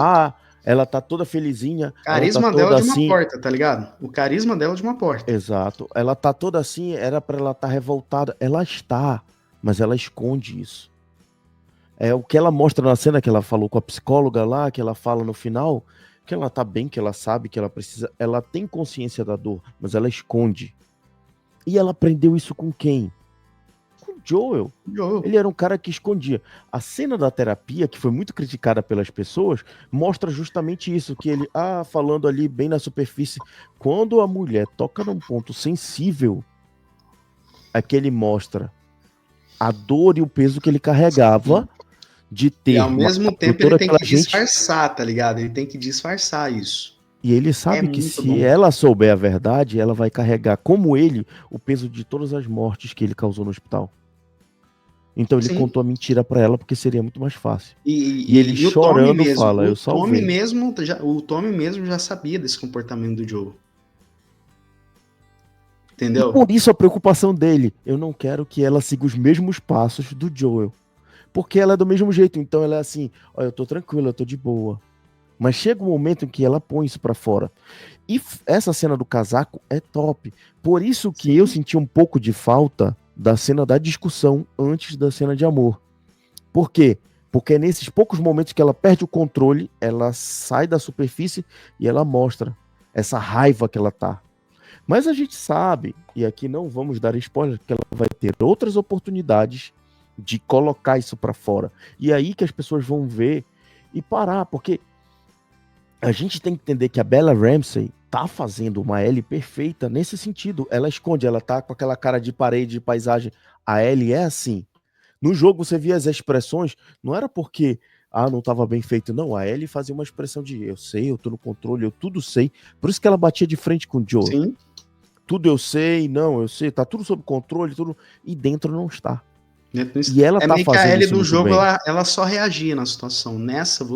S2: ela tá toda felizinha,
S1: O
S2: ela tá
S1: carisma dela é
S2: toda
S1: de uma
S2: assim.
S1: porta, tá ligado? O carisma dela é de uma porta.
S2: Exato. Ela tá toda assim, era pra ela estar revoltada. Ela está, mas ela esconde isso. É o que ela mostra na cena que ela falou com a psicóloga lá, que ela fala no final, que ela tá bem, que ela sabe que ela precisa, ela tem consciência da dor, mas ela esconde. E ela aprendeu isso com quem? Com o Joel.
S1: Joe.
S2: Ele era um cara que escondia. A cena da terapia, que foi muito criticada pelas pessoas, mostra justamente isso, que ele, falando ali bem na superfície, quando a mulher toca num ponto sensível, é que ele mostra a dor e o peso que ele carregava de
S1: E ao
S2: ter
S1: mesmo
S2: matado
S1: tempo ele
S2: toda
S1: tem
S2: aquela
S1: que
S2: gente.
S1: disfarçar, tá ligado? Ele tem que disfarçar isso.
S2: E ele
S1: É
S2: sabe que
S1: muito
S2: se
S1: bom.
S2: ela souber a verdade, ela vai carregar, como ele, o peso de todas as mortes que ele causou no hospital. Então ele
S1: Sim.
S2: contou a mentira pra ela porque seria muito mais fácil.
S1: E,
S2: E ele
S1: e, e o Tommy
S2: chorando
S1: mesmo,
S2: fala: Eu salvei.
S1: o Tommy mesmo já sabia desse comportamento do Joe,
S2: E
S1: entendeu?
S2: por isso a preocupação dele. Eu não quero que ela siga os mesmos passos do Joel. Porque ela é do mesmo jeito. Então ela é assim: Ó, eu tô tranquila, eu tô de boa. Mas chega um momento em que ela põe isso pra fora. E essa cena do casaco é top. Por isso que eu
S1: Sim.
S2: senti um pouco de falta da cena da discussão antes da cena de amor. Por quê? Porque é nesses poucos momentos que ela perde o controle, ela sai da superfície e ela mostra essa raiva que ela tá. Mas a gente sabe, e aqui não vamos dar spoiler, que ela vai ter outras oportunidades de colocar isso pra fora. E aí que as pessoas vão ver e parar, porque a gente tem que entender que a Bella Ramsey tá fazendo uma Ellie perfeita nesse sentido. Ela esconde, ela tá com aquela cara de parede, de paisagem. A Ellie é assim. No jogo você via as expressões, não era porque não estava bem feito, não. A Ellie fazia uma expressão de eu sei, eu tô no controle, eu tudo sei. Por isso que ela batia de frente com o Joel.
S1: Sim.
S2: Tudo eu sei, não, eu sei, tá tudo sob controle, tudo. E dentro não está.
S1: Dentro disso.
S2: E ela
S1: É
S2: tá
S1: meio que a
S2: fazendo
S1: Ellie
S2: isso
S1: do
S2: muito
S1: jogo,
S2: bem.
S1: ela só reagia na situação. Nessa,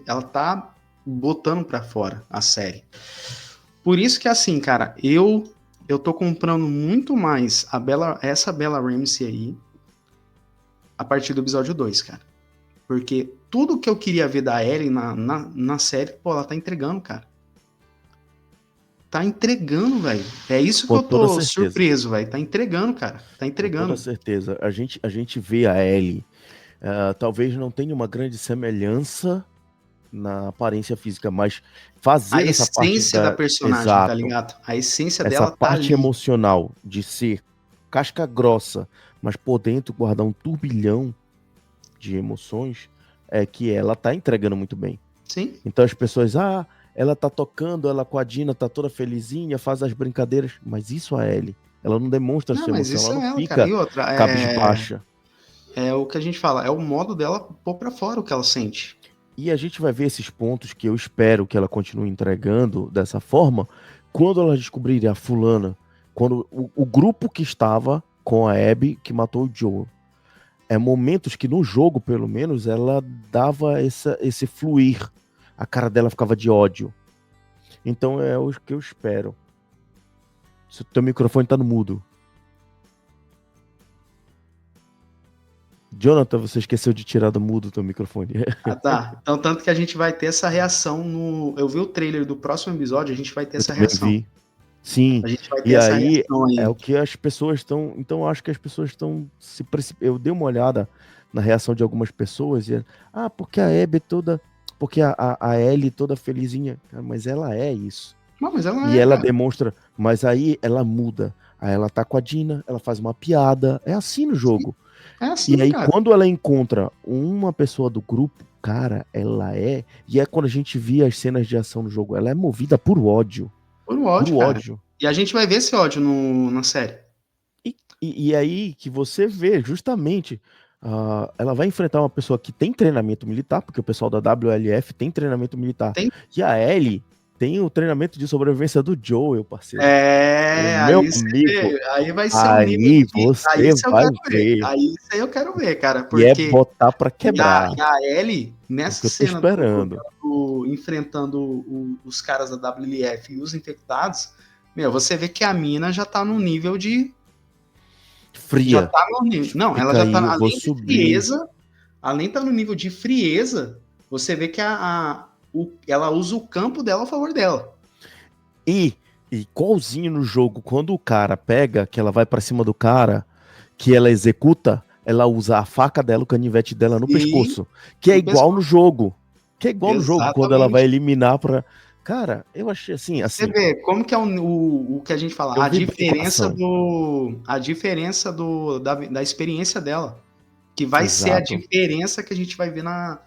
S1: ela tá botando pra fora a série. Por isso que assim, cara, eu tô comprando muito mais essa Bella Ramsey aí a partir do episódio 2, cara. Porque tudo que eu queria ver da Ellie na série, pô, ela tá entregando, cara. Tá entregando, velho. É isso que
S2: Com
S1: eu
S2: toda
S1: tô
S2: certeza.
S1: surpreso, velho. Tá entregando, cara. Tá
S2: Com toda
S1: entregando.
S2: certeza. A gente vê a Ellie. Talvez não tenha uma grande semelhança na aparência física, mas
S1: A
S2: fazer essa parte
S1: essência da
S2: da.
S1: personagem, tá
S2: Exato.
S1: ligado? A essência
S2: Essa
S1: dela tá
S2: parte
S1: ali.
S2: emocional de ser casca grossa, mas por dentro guardar um turbilhão de emoções, é que ela tá entregando muito bem.
S1: Sim.
S2: Então as pessoas, ela tá tocando, ela com a Dina tá toda felizinha, faz as brincadeiras, mas isso a Ellie. Ela não demonstra
S1: Não,
S2: sua
S1: mas
S2: emoção,
S1: isso
S2: ela não
S1: é ela, cara.
S2: fica
S1: E outra,
S2: cabisbaixa.
S1: é o que a gente fala, é o modo dela pôr pra fora o que ela sente.
S2: E a gente vai ver esses pontos que eu espero que ela continue entregando dessa forma quando ela descobrir a fulana, quando o grupo que estava com a Abby que matou o Joel. É momentos que no jogo, pelo menos, ela dava esse fluir. A cara dela ficava de ódio. Então é o que eu espero. Se o teu microfone tá no mudo. Jonathan, você esqueceu de tirar do mudo o teu microfone.
S1: Ah, tá. Então, tanto que a gente vai ter essa reação no. Eu vi o trailer do próximo episódio, a gente vai ter
S2: Eu
S1: essa
S2: também
S1: reação.
S2: vi. Sim,
S1: A gente vai ter
S2: e
S1: essa
S2: aí
S1: reação
S2: é
S1: aí.
S2: o que as pessoas estão. Então, eu acho que as pessoas estão Eu dei uma olhada na reação de algumas pessoas e porque a Abby é toda. porque a Ellie toda felizinha, cara, mas ela é isso.
S1: Não, mas ela
S2: E
S1: é,
S2: ela
S1: cara.
S2: demonstra, mas aí ela muda. Aí ela tá com a Dina, ela faz uma piada. É assim no jogo.
S1: É
S2: E
S1: assim,
S2: aí,
S1: cara.
S2: quando ela encontra uma pessoa do grupo, cara, ela é. E é quando a gente via as cenas de ação no jogo, ela é movida por ódio.
S1: Por
S2: Por
S1: ódio, cara.
S2: ódio.
S1: E a gente vai ver esse ódio na série.
S2: E aí que você vê justamente. Ela vai enfrentar uma pessoa que tem treinamento militar, porque o pessoal da WLF tem treinamento militar.
S1: Tem.
S2: E a Ellie tem o treinamento de sobrevivência do Joel, parceiro. O
S1: É,
S2: meu
S1: aí você
S2: amigo,
S1: vê, aí vai ser um nível
S2: aí
S1: de. Aí
S2: você
S1: isso eu
S2: vai
S1: quero ver.
S2: ver.
S1: Aí isso aí eu quero ver, cara.
S2: E é
S1: Porque
S2: botar pra
S1: e a,
S2: quebrar.
S1: e a Ellie,
S2: É o
S1: nessa
S2: que eu tô
S1: cena
S2: esperando.
S1: enfrentando os caras da WLF e os infectados, meu, você vê que a mina já tá no nível de. Já
S2: Fria.
S1: tá no nível. Não, ela
S2: Fica
S1: já
S2: aí,
S1: tá,
S2: eu vou
S1: além de
S2: subir.
S1: frieza, além de tá no nível de frieza, você vê que ela usa o campo dela a favor dela.
S2: E igualzinho no jogo, quando o cara pega, que ela vai pra cima do cara, que ela executa, ela usa a faca dela, o canivete dela no
S1: E
S2: pescoço. Que é
S1: no
S2: igual no
S1: pescoço.
S2: jogo. Que é igual no jogo, quando ela vai
S1: Exatamente.
S2: eliminar pra. Cara, eu achei
S1: Você
S2: assim,
S1: vê como que é o que a gente fala,
S2: eu vi bem com a ação.
S1: a diferença da experiência dela, que vai ser a
S2: Exato.
S1: diferença que a gente vai ver na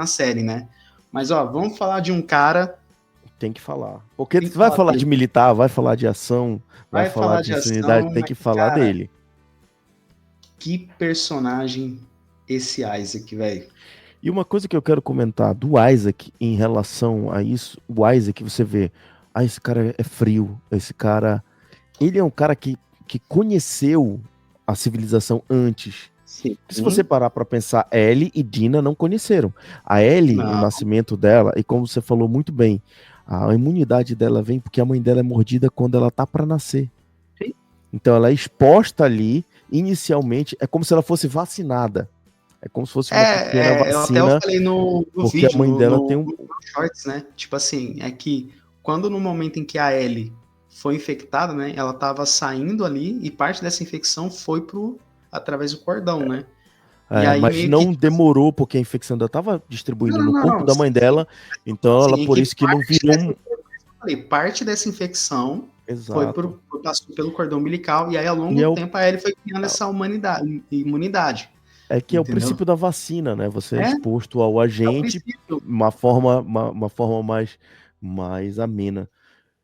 S1: série, né? Mas ó, vamos falar de um cara,
S2: Tem que falar. Porque
S1: tem que
S2: vai
S1: falar
S2: falar
S1: dele.
S2: de militar, vai falar de ação, vai
S1: Vai
S2: falar
S1: falar
S2: de
S1: de
S2: insanidade,
S1: ação,
S2: tem
S1: mas
S2: que falar
S1: cara,
S2: dele.
S1: que personagem esse Isaac, velho.
S2: E uma coisa que eu quero comentar do Isaac em relação a isso, o Isaac, você vê, esse cara é frio, esse cara, ele é um cara que conheceu a civilização antes.
S1: Sim.
S2: Se você parar para pensar, Ellie e Dina não conheceram. A Ellie, o
S1: Não,
S2: nascimento dela, e como você falou muito bem, a imunidade dela vem porque a mãe dela é mordida quando ela tá para nascer.
S1: sim.
S2: Então ela é exposta ali, inicialmente, é como se ela fosse vacinada. É como se fosse uma pequena
S1: Eu até eu
S2: vacina,
S1: falei no
S2: porque a
S1: vídeo,
S2: mãe dela tem um.
S1: no Shorts, né? Tipo assim, é que quando no momento em que a Ellie foi infectada, né? Ela tava saindo ali e parte dessa infecção foi através do cordão, né? E aí
S2: Mas
S1: meio que,
S2: não
S1: tipo assim,
S2: demorou, porque a infecção ainda estava
S1: não,
S2: distribuindo
S1: não,
S2: no
S1: não,
S2: corpo
S1: não,
S2: da mãe
S1: sim,
S2: dela, então ela,
S1: sim, é
S2: por
S1: que
S2: isso que não virou um.
S1: parte dessa infecção
S2: Exato.
S1: passou pelo cordão umbilical e aí ao longo
S2: E
S1: do tempo a Ellie foi criando essa imunidade,
S2: é que é o
S1: entendeu?
S2: princípio da vacina, né? Você é
S1: É,
S2: exposto ao
S1: é o
S2: agente
S1: princípio,
S2: uma forma mais amena.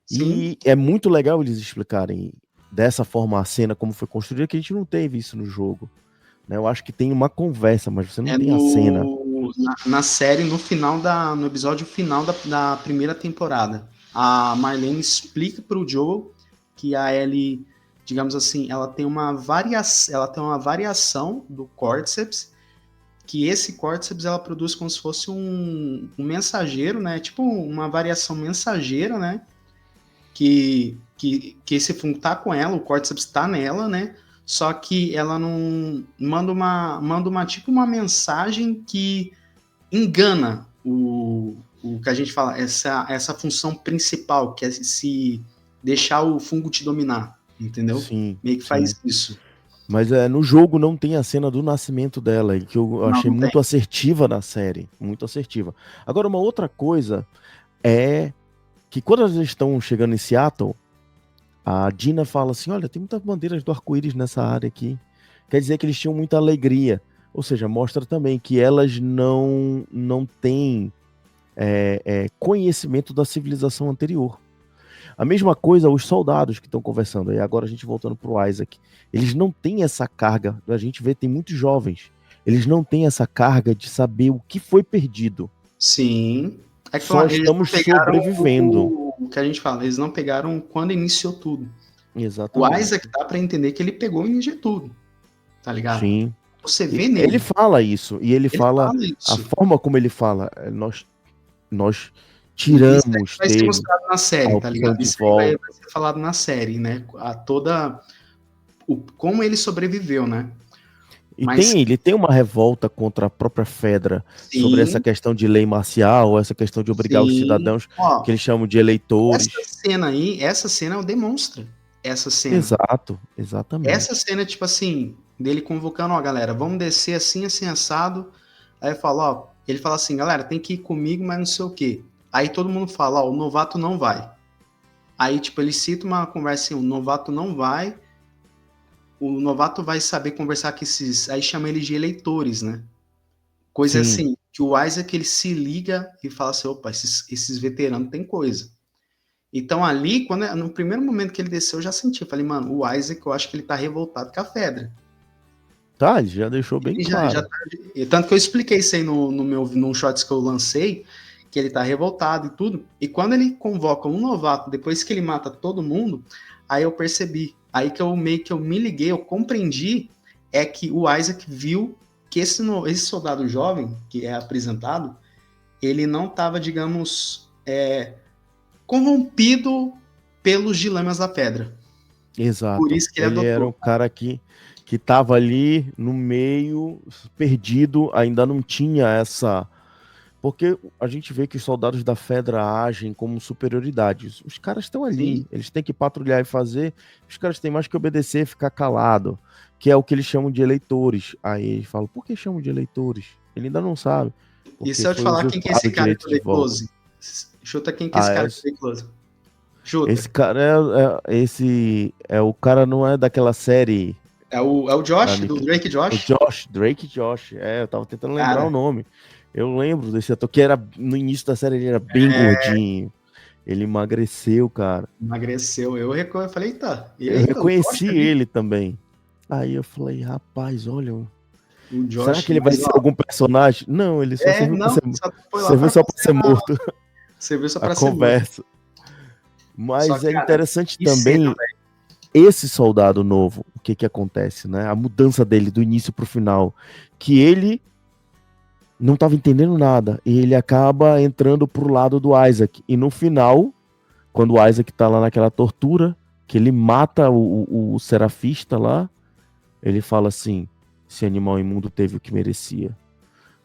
S1: sim.
S2: E é muito legal eles explicarem dessa forma a cena, como foi construída, que a gente não teve isso no jogo. Né? Eu acho que tem uma conversa, mas você não
S1: É
S2: tem a cena.
S1: na série, no episódio final da primeira temporada. A Marlene explica para o Joel que a Ellie, digamos assim, ela tem uma variação do Cordyceps, que esse Cordyceps ela produz como se fosse um mensageiro, né? Tipo uma variação mensageira, né? Que esse fungo tá com ela, o Cordyceps tá nela, né? Só que ela não manda uma tipo uma mensagem que engana o que a gente fala, essa função principal, que é se deixar o fungo te dominar, entendeu?
S2: Sim,
S1: Meio que
S2: sim.
S1: faz isso.
S2: Mas no jogo não tem a cena do nascimento dela, e que eu
S1: Não,
S2: achei
S1: não tem.
S2: muito assertiva na série. Muito assertiva. Agora, uma outra coisa é que quando eles estão chegando em Seattle, a Dina fala assim: olha, tem muitas bandeiras do arco-íris nessa área aqui. Quer dizer que eles tinham muita alegria. Ou seja, mostra também que elas não têm conhecimento da civilização anterior. A mesma coisa os soldados que estão conversando. E agora a gente voltando para o Isaac. Eles não têm essa carga. A gente vê, tem muitos jovens. Eles não têm essa carga de saber o que foi perdido.
S1: Sim. É que
S2: Só
S1: eles não
S2: estamos
S1: pegaram
S2: sobrevivendo.
S1: o que a gente fala, eles não pegaram quando iniciou tudo. O Isaac
S2: Exatamente.
S1: dá pra entender que ele pegou o início de tudo, tá ligado?
S2: Sim.
S1: Você
S2: E
S1: vê
S2: ele
S1: nele.
S2: fala isso. E ele
S1: Ele
S2: fala.
S1: fala
S2: A
S1: isso.
S2: forma como ele fala. Nós
S1: E isso aí
S2: tiramos
S1: vai ser
S2: dele
S1: mostrado na
S2: a
S1: série, tá
S2: opção
S1: ligado?
S2: de
S1: Isso aí
S2: volta.
S1: vai ser falado na série, né? Como ele sobreviveu, né?
S2: E
S1: Mas
S2: ele tem uma revolta contra a própria Fedra sobre essa
S1: sim,
S2: questão de lei marcial, essa questão de obrigar os
S1: sim.
S2: cidadãos, que
S1: Ó,
S2: eles chamam de
S1: essa
S2: eleitores.
S1: cena aí, essa cena demonstra essa cena.
S2: Exato,
S1: Essa
S2: exatamente.
S1: cena, tipo assim, dele convocando, ó, galera, vamos descer assim, assim, assado. Aí eu falo, ó, Ele fala assim, galera, tem que ir comigo, mas não sei o quê. Aí todo mundo fala, ó, o novato não vai. Aí, tipo, ele cita uma conversa assim, o novato não vai, o novato vai saber conversar com esses... Aí chama ele de eleitores, né? Coisa
S2: Sim.
S1: assim, que o Isaac, ele se liga e fala assim, opa, esses veteranos tem coisa. Então ali, no primeiro momento que ele desceu, eu já senti. Eu falei, mano, o Isaac, eu acho que ele tá revoltado com a Fedra.
S2: Tá, ele já deixou bem
S1: Ele já
S2: claro.
S1: tá, tanto que eu expliquei isso aí num shorts que eu lancei, que ele tá revoltado e tudo. E quando ele convoca um novato, depois que ele mata todo mundo, aí eu percebi. Aí que eu meio que eu me liguei, eu compreendi, é que o Isaac viu que esse soldado jovem, que é apresentado, ele não estava, digamos, corrompido pelos dilemas da pedra. Por
S2: Exato.
S1: isso que ele
S2: Ele era
S1: adotou.
S2: um cara que tava ali no meio, perdido, ainda não tinha essa. Porque a gente vê que os soldados da Fedra agem como superioridade. Os caras estão
S1: Sim.
S2: ali, eles têm que patrulhar e fazer, os caras têm mais que obedecer, ficar calado, que é o que eles chamam de eleitores. Aí eles falam, por que chamam de eleitores? Ele ainda não sabe,
S1: E
S2: porque
S1: se eu te
S2: foi
S1: falar quem que é
S2: usurpado
S1: esse
S2: o
S1: cara que
S2: direito
S1: eu
S2: de
S1: dei
S2: volta.
S1: close? Chuta quem que é esse
S2: Ah,
S1: cara que eu dei close.
S2: esse
S1: Chuta.
S2: cara esse é o cara, não é daquela série.
S1: É o Josh, do Drake
S2: O
S1: Josh?
S2: Josh, Drake Josh. É, eu tava tentando lembrar o
S1: Cara,
S2: nome. Eu lembro desse ator que era no início da série, ele era bem gordinho. Ele emagreceu, cara.
S1: emagreceu. Eu falei, eita, e
S2: Eu
S1: aí, o Josh
S2: reconheci
S1: ali?
S2: ele também. Aí eu falei, rapaz, olha,
S1: O
S2: será
S1: Josh,
S2: que ele vai
S1: mas
S2: ser
S1: ó.
S2: algum personagem? Não, ele só serviu pra
S1: Não,
S2: ser,
S1: só foi lá
S2: serviu
S1: pra
S2: só pra ser
S1: fazer
S2: morto.
S1: serviu só
S2: A
S1: pra ser morto.
S2: conversa.
S1: Só
S2: Mas
S1: que,
S2: é
S1: cara,
S2: interessante
S1: que cena,
S2: também esse soldado novo, o que que acontece, né? A mudança dele do início pro final, que ele não estava entendendo nada e ele acaba entrando pro lado do Isaac. E no final, quando o Isaac tá lá naquela tortura, que ele mata o serafista lá, ele fala assim: esse animal imundo teve o que merecia.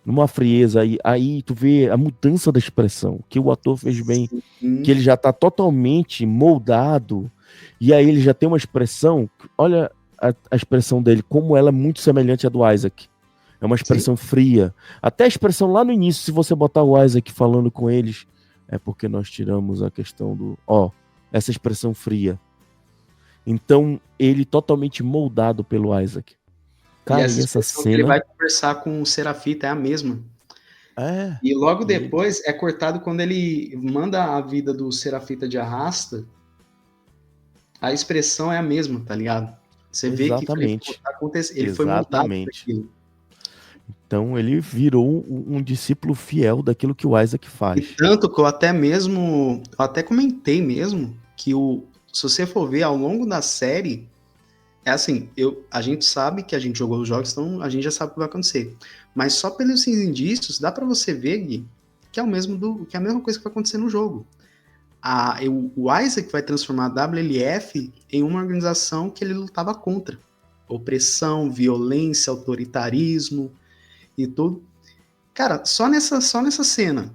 S2: Numa frieza aí tu vê a mudança da expressão, que o ator fez bem, que
S1: velho.
S2: ele já tá totalmente moldado, e aí ele já tem uma expressão, olha a expressão dele, como ela é muito semelhante à do Isaac. É uma
S1: Sim.
S2: expressão fria. Até a expressão lá no início, se você botar o Isaac falando com eles, é porque nós tiramos a questão do, essa expressão fria. Então, ele totalmente moldado pelo Isaac.
S1: E
S2: Cara,
S1: essa
S2: e essa
S1: expressão que ele
S2: cena
S1: vai conversar com o Serafita é a mesma.
S2: é.
S1: E logo
S2: E ele,
S1: depois é cortado quando ele manda a vida do Serafita de arrasta, a expressão é a mesma, tá ligado? Você vê que falei, pô,
S2: exatamente.
S1: tá acontecendo. Ele foi moldado para
S2: Exatamente.
S1: aquilo.
S2: Então ele virou um discípulo fiel daquilo que o Isaac
S1: E
S2: faz.
S1: tanto que eu até comentei mesmo que se você for ver ao longo da série, é assim, a gente sabe que a gente jogou os jogos, então a gente já sabe o que vai acontecer. Mas só pelos indícios, dá para você ver, Gui, que é que é a mesma coisa que vai acontecer no jogo. O Isaac vai transformar a WLF em uma organização que ele lutava contra. Opressão, violência, autoritarismo e tudo. Cara, só nessa cena,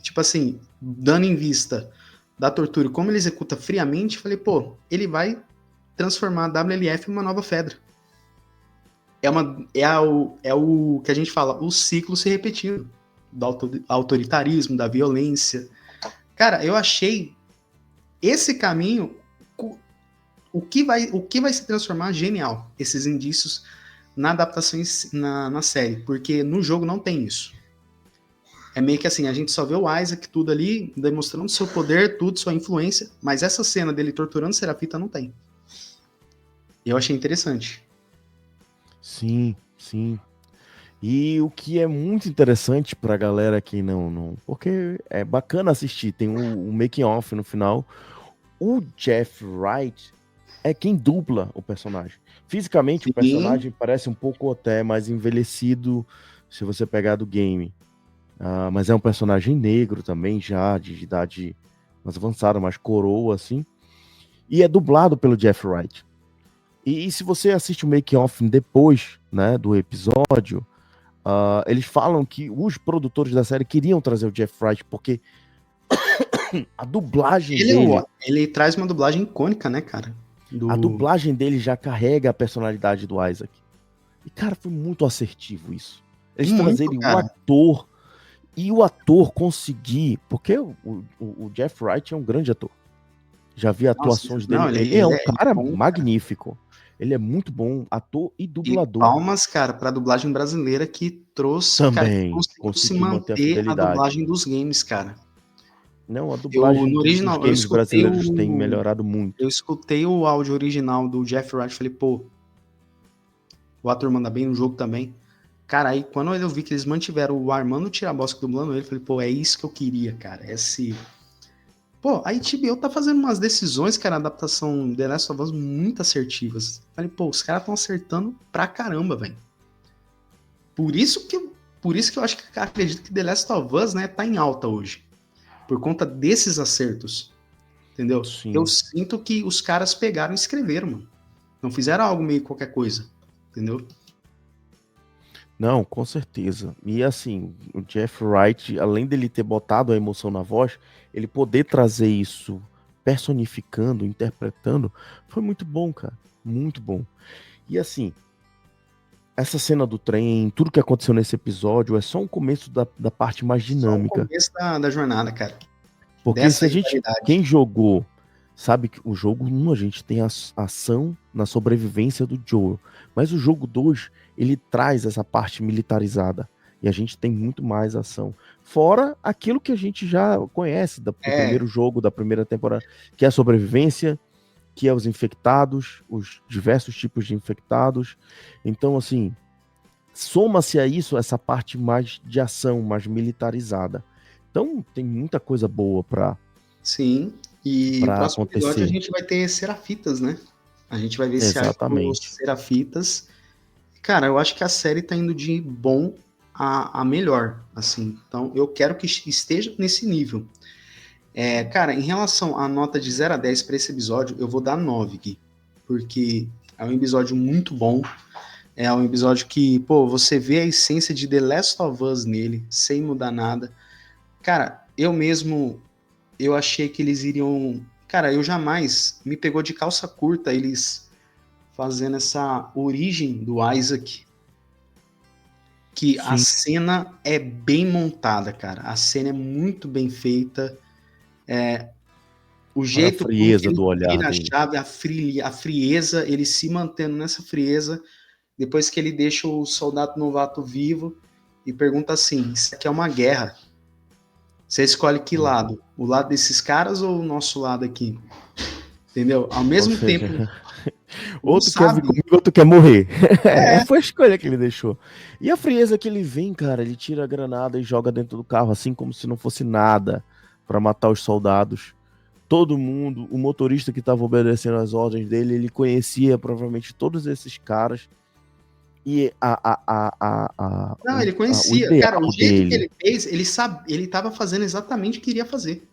S1: tipo assim, dando em vista da tortura e como ele executa friamente, falei, pô, ele vai transformar a WLF em uma nova Fedra. É o que a gente fala, o ciclo se repetindo do autoritarismo, da violência. Cara, eu achei esse caminho o que vai se transformar genial. Esses indícios na adaptação na série, porque no jogo não tem isso. É meio que assim, a gente só vê o Isaac tudo ali, demonstrando seu poder, tudo, sua influência, mas essa cena dele torturando o Serafita não tem. Eu achei interessante.
S2: Sim, sim. E o que é muito interessante pra galera que não. Porque é bacana assistir, tem um making off no final. O Jeff Wright é quem dubla o personagem. Fisicamente, o
S1: Sim,
S2: personagem parece um pouco até mais envelhecido se você pegar do game. Mas é um personagem negro também, já de idade mais avançada, mais coroa, assim. E é dublado pelo Jeff Wright. E se você assiste o make-off depois, né, do episódio, eles falam que os produtores da série queriam trazer o Jeff Wright, porque a dublagem dele,
S1: ele traz uma dublagem icônica, né, cara?
S2: a
S1: Do
S2: dublagem dele já carrega a personalidade do Isaac. E, cara, foi muito assertivo isso. Eles
S1: muito,
S2: trazerem o
S1: cara.
S2: ator. E o ator conseguir, porque o Jeff Wright é um grande ator. Já vi
S1: Nossa,
S2: atuações dele.
S1: não,
S2: Ele é um
S1: ele é
S2: cara
S1: bom.
S2: magnífico. Ele é muito bom ator e
S1: E
S2: dublador.
S1: palmas, cara, pra dublagem brasileira que trouxe, cara, que
S2: Também
S1: conseguiu se
S2: conseguiu manter a
S1: manter a
S2: fidelidade.
S1: dublagem dos games, cara.
S2: Não, a
S1: Eu,
S2: dublagem
S1: no
S2: dos
S1: original,
S2: games brasileiros tem melhorado muito.
S1: eu escutei o áudio original do Jeff Wright e falei, pô, o ator manda bem no jogo também. Cara, aí quando eu vi que eles mantiveram o Armando Tirabosco dublando ele, eu falei, pô, é isso que eu queria, cara. Pô, a HBO tá fazendo umas decisões, cara, na adaptação The Last of Us muito assertivas. Falei, pô, os caras estão acertando pra caramba, velho. Por isso que eu acho que acredito que The Last of Us, né, tá em alta hoje. Por conta desses acertos. Entendeu? Eu
S2: Sim.
S1: sinto que os caras pegaram e escreveram, mano. Não fizeram algo meio qualquer coisa. Entendeu?
S2: Não, com certeza. E assim, o Jeff Wright, além dele ter botado a emoção na voz, ele poder trazer isso personificando, interpretando, foi muito bom, cara. Muito bom. E assim, essa cena do trem, tudo que aconteceu nesse episódio é só um começo da parte mais
S1: Só o
S2: dinâmica.
S1: começo da jornada, cara.
S2: Porque se
S1: Dessa
S2: a gente,
S1: rivalidade.
S2: quem jogou, sabe que o jogo 1 a gente tem a ação na sobrevivência do Joel, mas o jogo 2 ele traz essa parte militarizada e a gente tem muito mais ação. Fora aquilo que a gente já conhece do primeiro jogo, da primeira temporada, que é a sobrevivência, que é os infectados, os diversos tipos de infectados. Então, assim, soma-se a isso essa parte mais de ação, mais militarizada. Então, tem muita coisa boa para
S1: Sim. E o próximo episódio a
S2: acontecer.
S1: gente vai ter Serafitas, né? A gente vai ver esse arco dos
S2: Exatamente.
S1: Serafitas. Cara, eu acho que a série tá indo de bom a melhor, assim. Então, eu quero que esteja nesse nível. Cara, em relação à nota de 0 a 10 para esse episódio, eu vou dar 9, Gui. Porque é um episódio muito bom. É um episódio que, pô, você vê a essência de The Last of Us nele, sem mudar nada. Cara, eu achei que eles iriam. Cara, eu jamais me pegou de calça curta eles fazendo essa origem do Isaac, que a
S2: Sim,
S1: cena é bem montada, cara. A cena é muito bem feita. O
S2: olha a
S1: jeito como que
S2: frieza
S1: ele
S2: do olhar
S1: vira a
S2: dele.
S1: chave, a frieza, ele se mantendo nessa frieza, depois que ele deixa o soldado novato vivo e pergunta assim: isso aqui é uma guerra. Você escolhe que lado? O lado desses caras ou o nosso lado aqui? Entendeu? Ao
S2: Ou
S1: mesmo
S2: seja,
S1: tempo, não
S2: outro quer vir
S1: sabe.
S2: comigo, outro quer morrer.
S1: É,
S2: Foi a escolha que ele deixou. E a frieza que ele vem, cara, ele tira a granada e joga dentro do carro, assim como se não fosse nada, para matar os soldados. Todo mundo, o motorista que estava obedecendo as ordens dele, ele conhecia provavelmente todos esses caras. E
S1: não, ele
S2: o
S1: conhecia. Cara, o
S2: ideal
S1: jeito que
S2: dele,
S1: ele fez, ele estava fazendo exatamente o que iria fazer.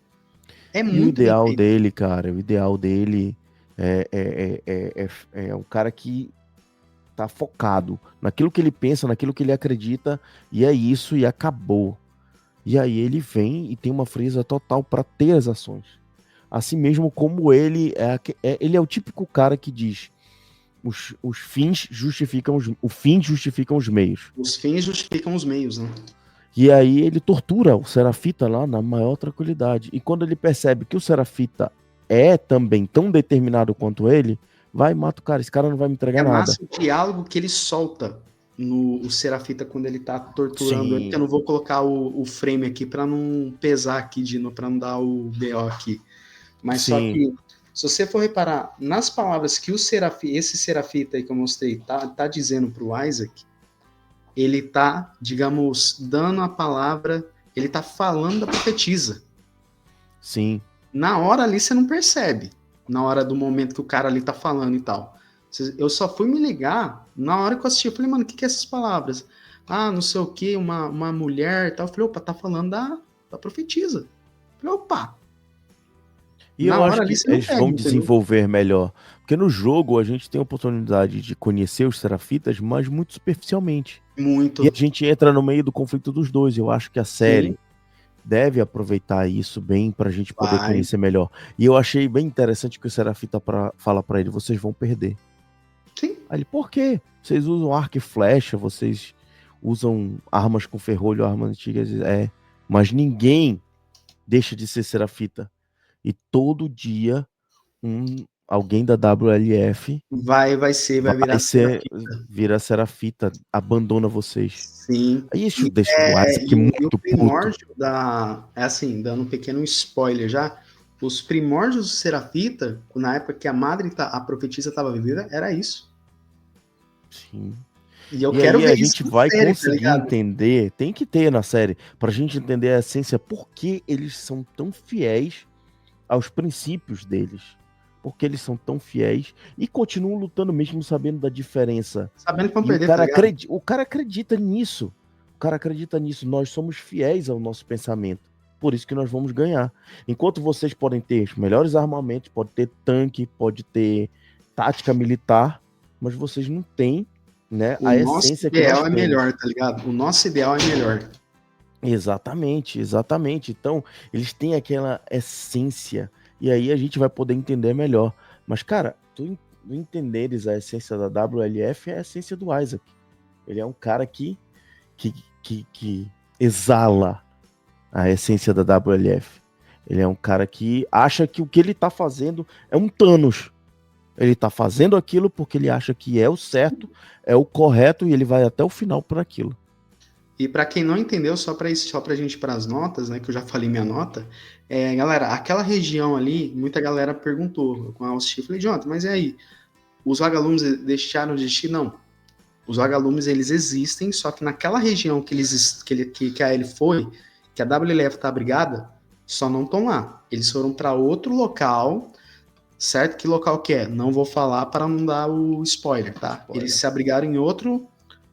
S1: É
S2: e o
S1: muito bem
S2: ideal
S1: feito.
S2: dele, cara, o ideal dele é um cara que tá focado naquilo que ele pensa, naquilo que ele acredita, e é isso, e acabou. E aí ele vem e tem uma frieza total para ter as ações. Assim mesmo como ele é o típico cara que diz os fins justificam o fim justificam os meios.
S1: Os fins justificam os meios, né?
S2: E aí ele tortura o Serafita lá na maior tranquilidade. E quando ele percebe que o Serafita é também tão determinado quanto ele, vai e mata o cara. Esse cara não vai me
S1: É
S2: entregar nada.
S1: massa o diálogo que ele solta no o Serafita quando ele tá torturando ele, que eu
S2: Sim,
S1: não vou colocar o frame aqui para não pesar aqui, para não dar o BO aqui. Mas só
S2: sim,
S1: que, se você for reparar nas palavras que esse Serafita aí que eu mostrei tá dizendo pro Isaac, ele tá, digamos, dando a palavra, ele tá falando da profetisa.
S2: sim.
S1: Na hora ali você não percebe, na hora do momento que o cara ali tá falando e tal. Eu só fui me ligar na hora que eu assisti. Eu falei, mano, o que, que é essas palavras? Ah, não sei o que, uma mulher e tal. Eu falei, opa, tá falando da profetisa. Eu falei, opa,
S2: E
S1: na
S2: eu
S1: hora
S2: acho
S1: ali
S2: que
S1: você não
S2: eles
S1: pega,
S2: vão
S1: entendeu?
S2: desenvolver melhor. Porque no jogo a gente tem a oportunidade de conhecer os Serafitas, mas muito superficialmente. E a
S1: Muito.
S2: gente entra no meio do conflito dos dois. Eu acho que a
S1: Sim,
S2: série deve aproveitar isso bem para a gente poder
S1: vai.
S2: conhecer melhor. E eu achei bem interessante que o Serafita fala para ele: vocês vão perder.
S1: Sim.
S2: Aí ele: por quê? Vocês usam arco e flecha, vocês usam armas com ferrolho, armas antigas. É, mas ninguém deixa de ser Serafita. E todo dia alguém da WLF
S1: Vai virar
S2: vira Serafita, abandona vocês.
S1: Sim.
S2: Aí isso deixa o Isaac muito
S1: o primórdio puto. É assim, dando um pequeno spoiler já, os primórdios do Serafita, na época que a profetisa estava vivida, era isso.
S2: Sim.
S1: E eu quero
S2: aí
S1: ver
S2: a gente vai série, conseguir entender, tem que ter na série, pra gente entender a essência, por que eles são tão fiéis aos princípios deles. Porque eles são tão fiéis e continuam lutando mesmo sabendo da diferença.
S1: Sabendo que vão perder,
S2: o cara acredita nisso. O cara acredita nisso. Nós somos fiéis ao nosso pensamento. Por isso que nós vamos ganhar. Enquanto vocês podem ter os melhores armamentos, pode ter tanque, pode ter tática militar, mas vocês não têm, né, a essência que nós temos. O nosso ideal
S1: é melhor, tá ligado? O nosso ideal é melhor.
S2: Exatamente, exatamente. Então, eles têm aquela essência. E aí a gente vai poder entender melhor. Mas, cara, tu entenderes a essência da WLF é a essência do Isaac. Ele é um cara que exala a essência da WLF. Ele é um cara que acha que o que ele tá fazendo é um Thanos. Ele tá fazendo aquilo porque ele acha que é o certo, é o correto e ele vai até o final por aquilo.
S1: E para quem não entendeu, só pra gente ir para as notas, né, que eu já falei minha nota, galera, aquela região ali, muita galera perguntou com a Alcif, falei, Jonathan, mas e aí? Os vagalumes deixaram de existir? Não. Os vagalumes, eles existem, só que naquela região que a Ellie foi, que a WLF tá abrigada, só não estão lá. Eles foram para outro local, certo? Que local que é? Não vou falar para não dar o spoiler, tá? Eles se abrigaram em outro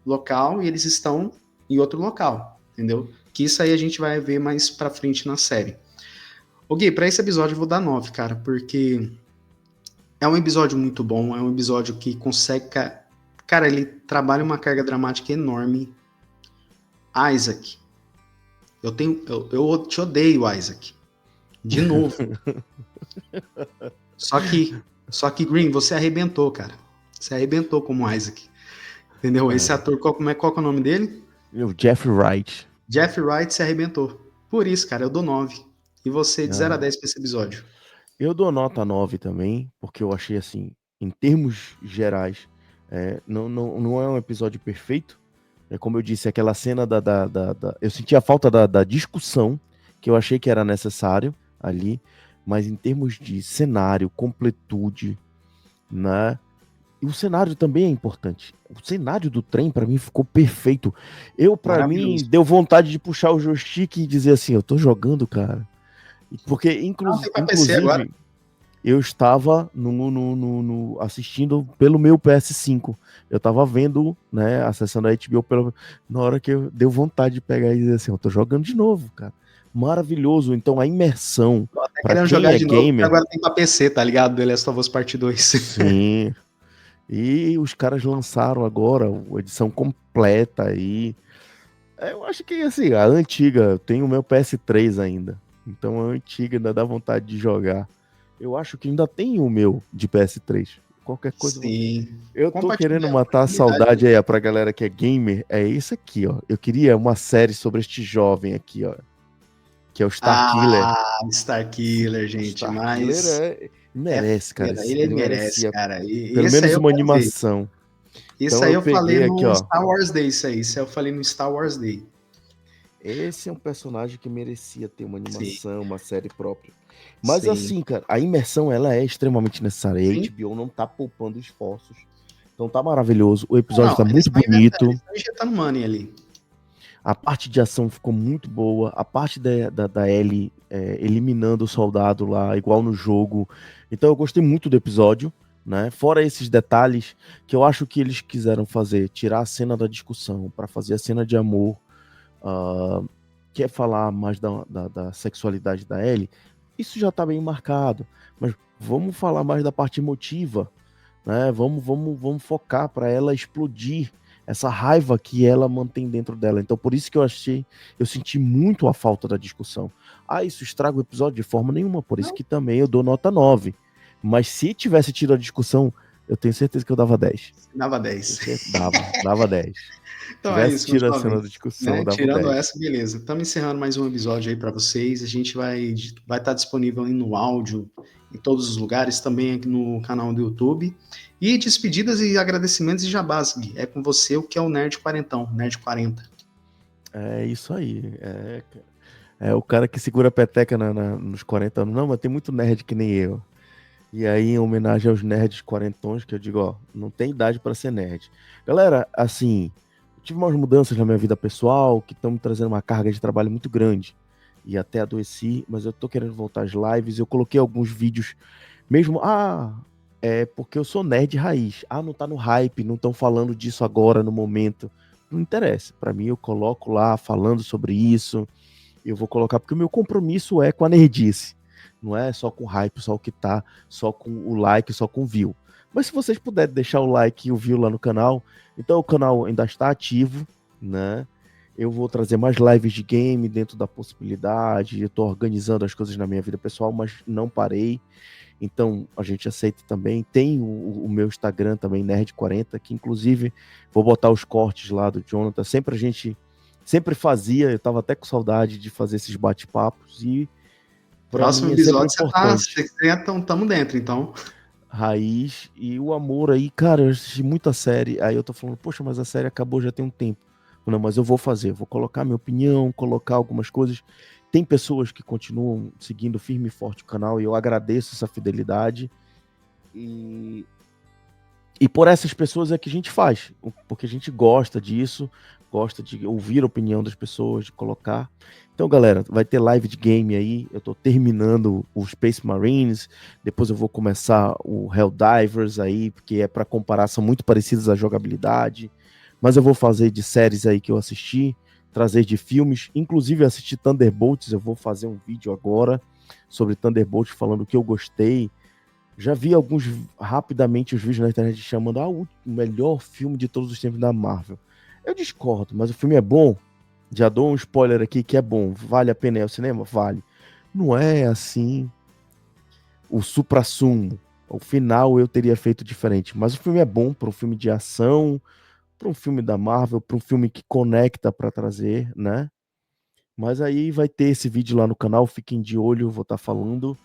S1: local e eles estão em outro local, entendeu? Que isso aí a gente vai ver mais pra frente na série. Ok, pra esse episódio eu vou dar 9, cara, porque é um episódio muito bom, é um episódio que consegue... Cara, ele trabalha uma carga dramática enorme. Isaac, eu te odeio, Isaac. De novo. Só que, Green, você arrebentou, cara. Você arrebentou como Isaac. Entendeu? Esse ator, qual que é o nome dele?
S2: O Jeffrey Wright.
S1: Jeffrey Wright se arrebentou. Por isso, cara, eu dou 9. E você, de 0 a 10 pra esse episódio?
S2: Eu dou nota 9 também, porque eu achei assim, em termos gerais, não é um episódio perfeito. É como eu disse, aquela cena eu senti a falta da discussão, que eu achei que era necessário ali, mas em termos de cenário, completude, né? E o cenário também é importante. O cenário do trem, para mim, ficou perfeito. Para mim, deu vontade de puxar o joystick e dizer assim, eu tô jogando, cara. Porque, inclusive, eu estava assistindo pelo meu PS5. Eu estava vendo, né, a sessão da HBO na hora que deu vontade de pegar e dizer assim, eu tô jogando de novo, cara. Maravilhoso. Então, a imersão.
S1: Tô até querendo jogar de novo, porque agora tem pra PC, tá ligado? The Last of Us Part 2.
S2: Sim. E os caras lançaram agora a edição completa aí. Eu acho que, assim, a antiga, eu tenho o meu PS3 ainda. Então a antiga ainda dá vontade de jogar. Eu acho que ainda tem o meu de PS3. Qualquer coisa.
S1: Sim.
S2: Eu tô querendo matar a saudade aí pra galera que é gamer. É isso aqui, ó. Eu queria uma série sobre este jovem aqui, ó. Que é o Starkiller.
S1: Ah, Starkiller, gente. Starkiller
S2: merece, cara.
S1: Ele merece, cara.
S2: Pelo menos uma animação.
S1: Isso então, aí eu falei no aqui, Star Wars Day, isso eu falei no Star Wars Day.
S2: Esse é um personagem que merecia ter uma animação, uma série própria. Mas assim, cara, a imersão, ela é extremamente necessária. E a HBO não tá poupando esforços. Então tá maravilhoso. O episódio tá muito bonito.
S1: Eles estão injetando money ali.
S2: A parte de ação ficou muito boa. A parte da Ellie eliminando o soldado lá, igual no jogo. Então eu gostei muito do episódio, né? Fora esses detalhes que eu acho que eles quiseram fazer. Tirar a cena da discussão para fazer a cena de amor. Quer falar mais da sexualidade da Ellie? Isso já tá bem marcado. Mas vamos falar mais da parte emotiva, né? Vamos focar para ela explodir essa raiva que ela mantém dentro dela. Então, por isso que eu senti muito a falta da discussão. Isso estraga o episódio de forma nenhuma, por isso que também eu dou nota 9. Mas se tivesse tido a discussão, eu tenho certeza que eu dava 10.
S1: Dava 10.
S2: Dava 10.
S1: Então é isso, meus
S2: Tirando a cena da
S1: jovens.
S2: discussão,
S1: Né?
S2: eu dava
S1: Tirando
S2: 10.
S1: essa, beleza. Estamos encerrando mais um episódio aí para vocês. A gente vai estar disponível aí no áudio, em todos os lugares, também aqui no canal do YouTube. E despedidas e agradecimentos e jabás, Gui. É com você o que é o Nerd Quarentão, Nerd 40.
S2: É isso aí. É o cara que segura a peteca nos 40 anos. Não, mas tem muito nerd que nem eu. E aí, em homenagem aos nerds quarentões, que eu digo, ó, não tem idade para ser nerd. Galera, assim, eu tive umas mudanças na minha vida pessoal que estão me trazendo uma carga de trabalho muito grande. E até adoeci, mas eu tô querendo voltar às lives. Eu coloquei alguns vídeos mesmo. É porque eu sou nerd raiz. Não tá no hype, não estão falando disso agora, no momento. Não interessa. Para mim, eu coloco lá falando sobre isso. Eu vou colocar, porque o meu compromisso é com a nerdice. Não é só com hype, só o que tá, só com o like, só com o view. Mas se vocês puderem deixar o like e o view lá no canal, então o canal ainda está ativo, né? Eu vou trazer mais lives de game dentro da possibilidade. Eu tô organizando as coisas na minha vida pessoal, mas não parei. Então a gente aceita também. Tem o meu Instagram também, Nerd40, que inclusive vou botar os cortes lá do Jonathan. Sempre fazia, eu tava até com saudade de fazer esses bate-papos e
S1: Próximo episódio você tamo dentro, então.
S2: Raiz e o amor aí, cara, eu assisti muita série, aí eu tô falando, poxa, mas a série acabou já tem um tempo. Não, mas eu vou fazer, vou colocar minha opinião, colocar algumas coisas. Tem pessoas que continuam seguindo firme e forte o canal e eu agradeço essa fidelidade. E por essas pessoas é que a gente faz, porque a gente gosta disso, gosta de ouvir a opinião das pessoas, de colocar. Então, galera, vai ter live de game aí. Eu tô terminando o Space Marines, depois eu vou começar o Helldivers aí, porque é para comparar, são muito parecidos a jogabilidade. Mas eu vou fazer de séries aí que eu assisti, trazer de filmes, inclusive assisti Thunderbolts. Eu vou fazer um vídeo agora sobre Thunderbolts falando o que eu gostei. Já vi rapidamente os vídeos na internet chamando o melhor filme de todos os tempos da Marvel. Eu discordo, mas o filme é bom. Já dou um spoiler aqui que é bom. Vale a pena ir ao cinema? Vale. Não é assim o suprassumo. O final eu teria feito diferente. Mas o filme é bom para um filme de ação, para um filme da Marvel, para um filme que conecta para trazer, né? Mas aí vai ter esse vídeo lá no canal. Fiquem de olho, vou estar falando.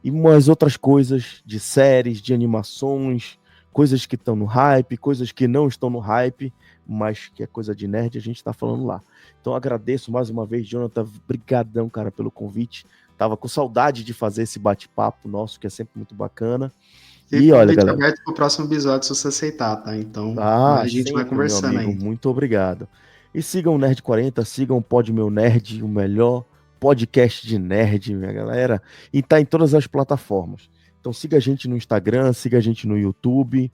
S2: E umas outras coisas de séries, de animações, coisas que estão no hype, coisas que não estão no hype, mas que é coisa de nerd, a gente tá falando lá. Então agradeço mais uma vez, Jonathan, brigadão, cara, pelo convite. Tava com saudade de fazer esse bate-papo nosso, que é sempre muito bacana.
S1: E olha, galera, aberto pro próximo episódio se você aceitar, tá? Então, a gente sempre, vai conversando
S2: meu amigo,
S1: aí.
S2: Muito obrigado. E sigam o Nerd40, sigam o Pod Meu Nerd, o melhor podcast de nerd, minha galera, e tá em todas as plataformas. Então siga a gente no Instagram, siga a gente no YouTube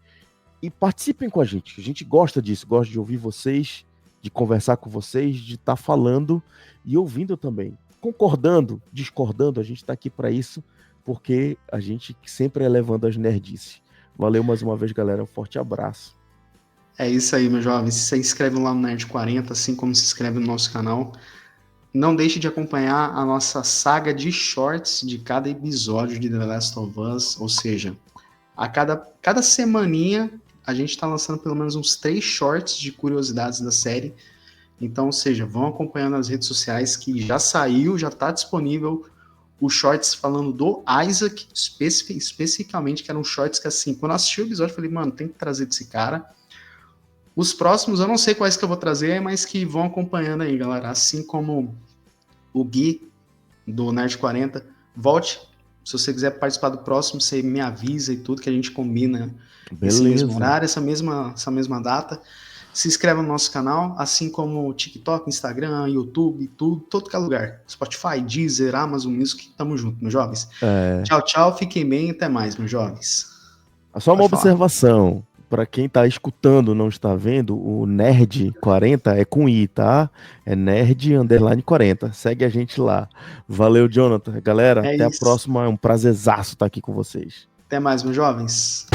S2: e participem com a gente. A gente gosta disso, gosta de ouvir vocês, de conversar com vocês, de estar falando e ouvindo também. Concordando, discordando, a gente tá aqui para isso, porque a gente sempre é levando as nerdices. Valeu mais uma vez, galera. Um forte abraço.
S1: É isso aí, meu jovem. Se inscreve lá no Nerd40, assim como se inscreve no nosso canal. Não deixe de acompanhar a nossa saga de shorts de cada episódio de The Last of Us, ou seja, a cada semaninha a gente está lançando pelo menos uns 3 shorts de curiosidades da série. Então, ou seja, vão acompanhando nas redes sociais que já saiu, já está disponível os shorts falando do Isaac, especificamente, que eram shorts que assim, quando eu assisti o episódio, eu falei, mano, tem que trazer desse cara. Os próximos, eu não sei quais que eu vou trazer, mas que vão acompanhando aí, galera. Assim como o Gui, do Nerd40. Volte. Se você quiser participar do próximo, você me avisa e tudo, que a gente combina. Beleza. Esse mesmo horário, essa mesma data. Se inscreve no nosso canal, assim como TikTok, Instagram, YouTube, tudo, todo que é lugar. Spotify, Deezer, Amazon Music, tamo junto, meus jovens. Tchau, tchau, fiquem bem, até mais, meus jovens.
S2: Só uma observação. Para quem tá escutando, não está vendo, o Nerd 40 é com I, tá? É Nerd_40. Segue a gente lá. Valeu, Jonathan. Galera, até a próxima. É um prazerzaço estar aqui com vocês.
S1: Até mais, meus jovens.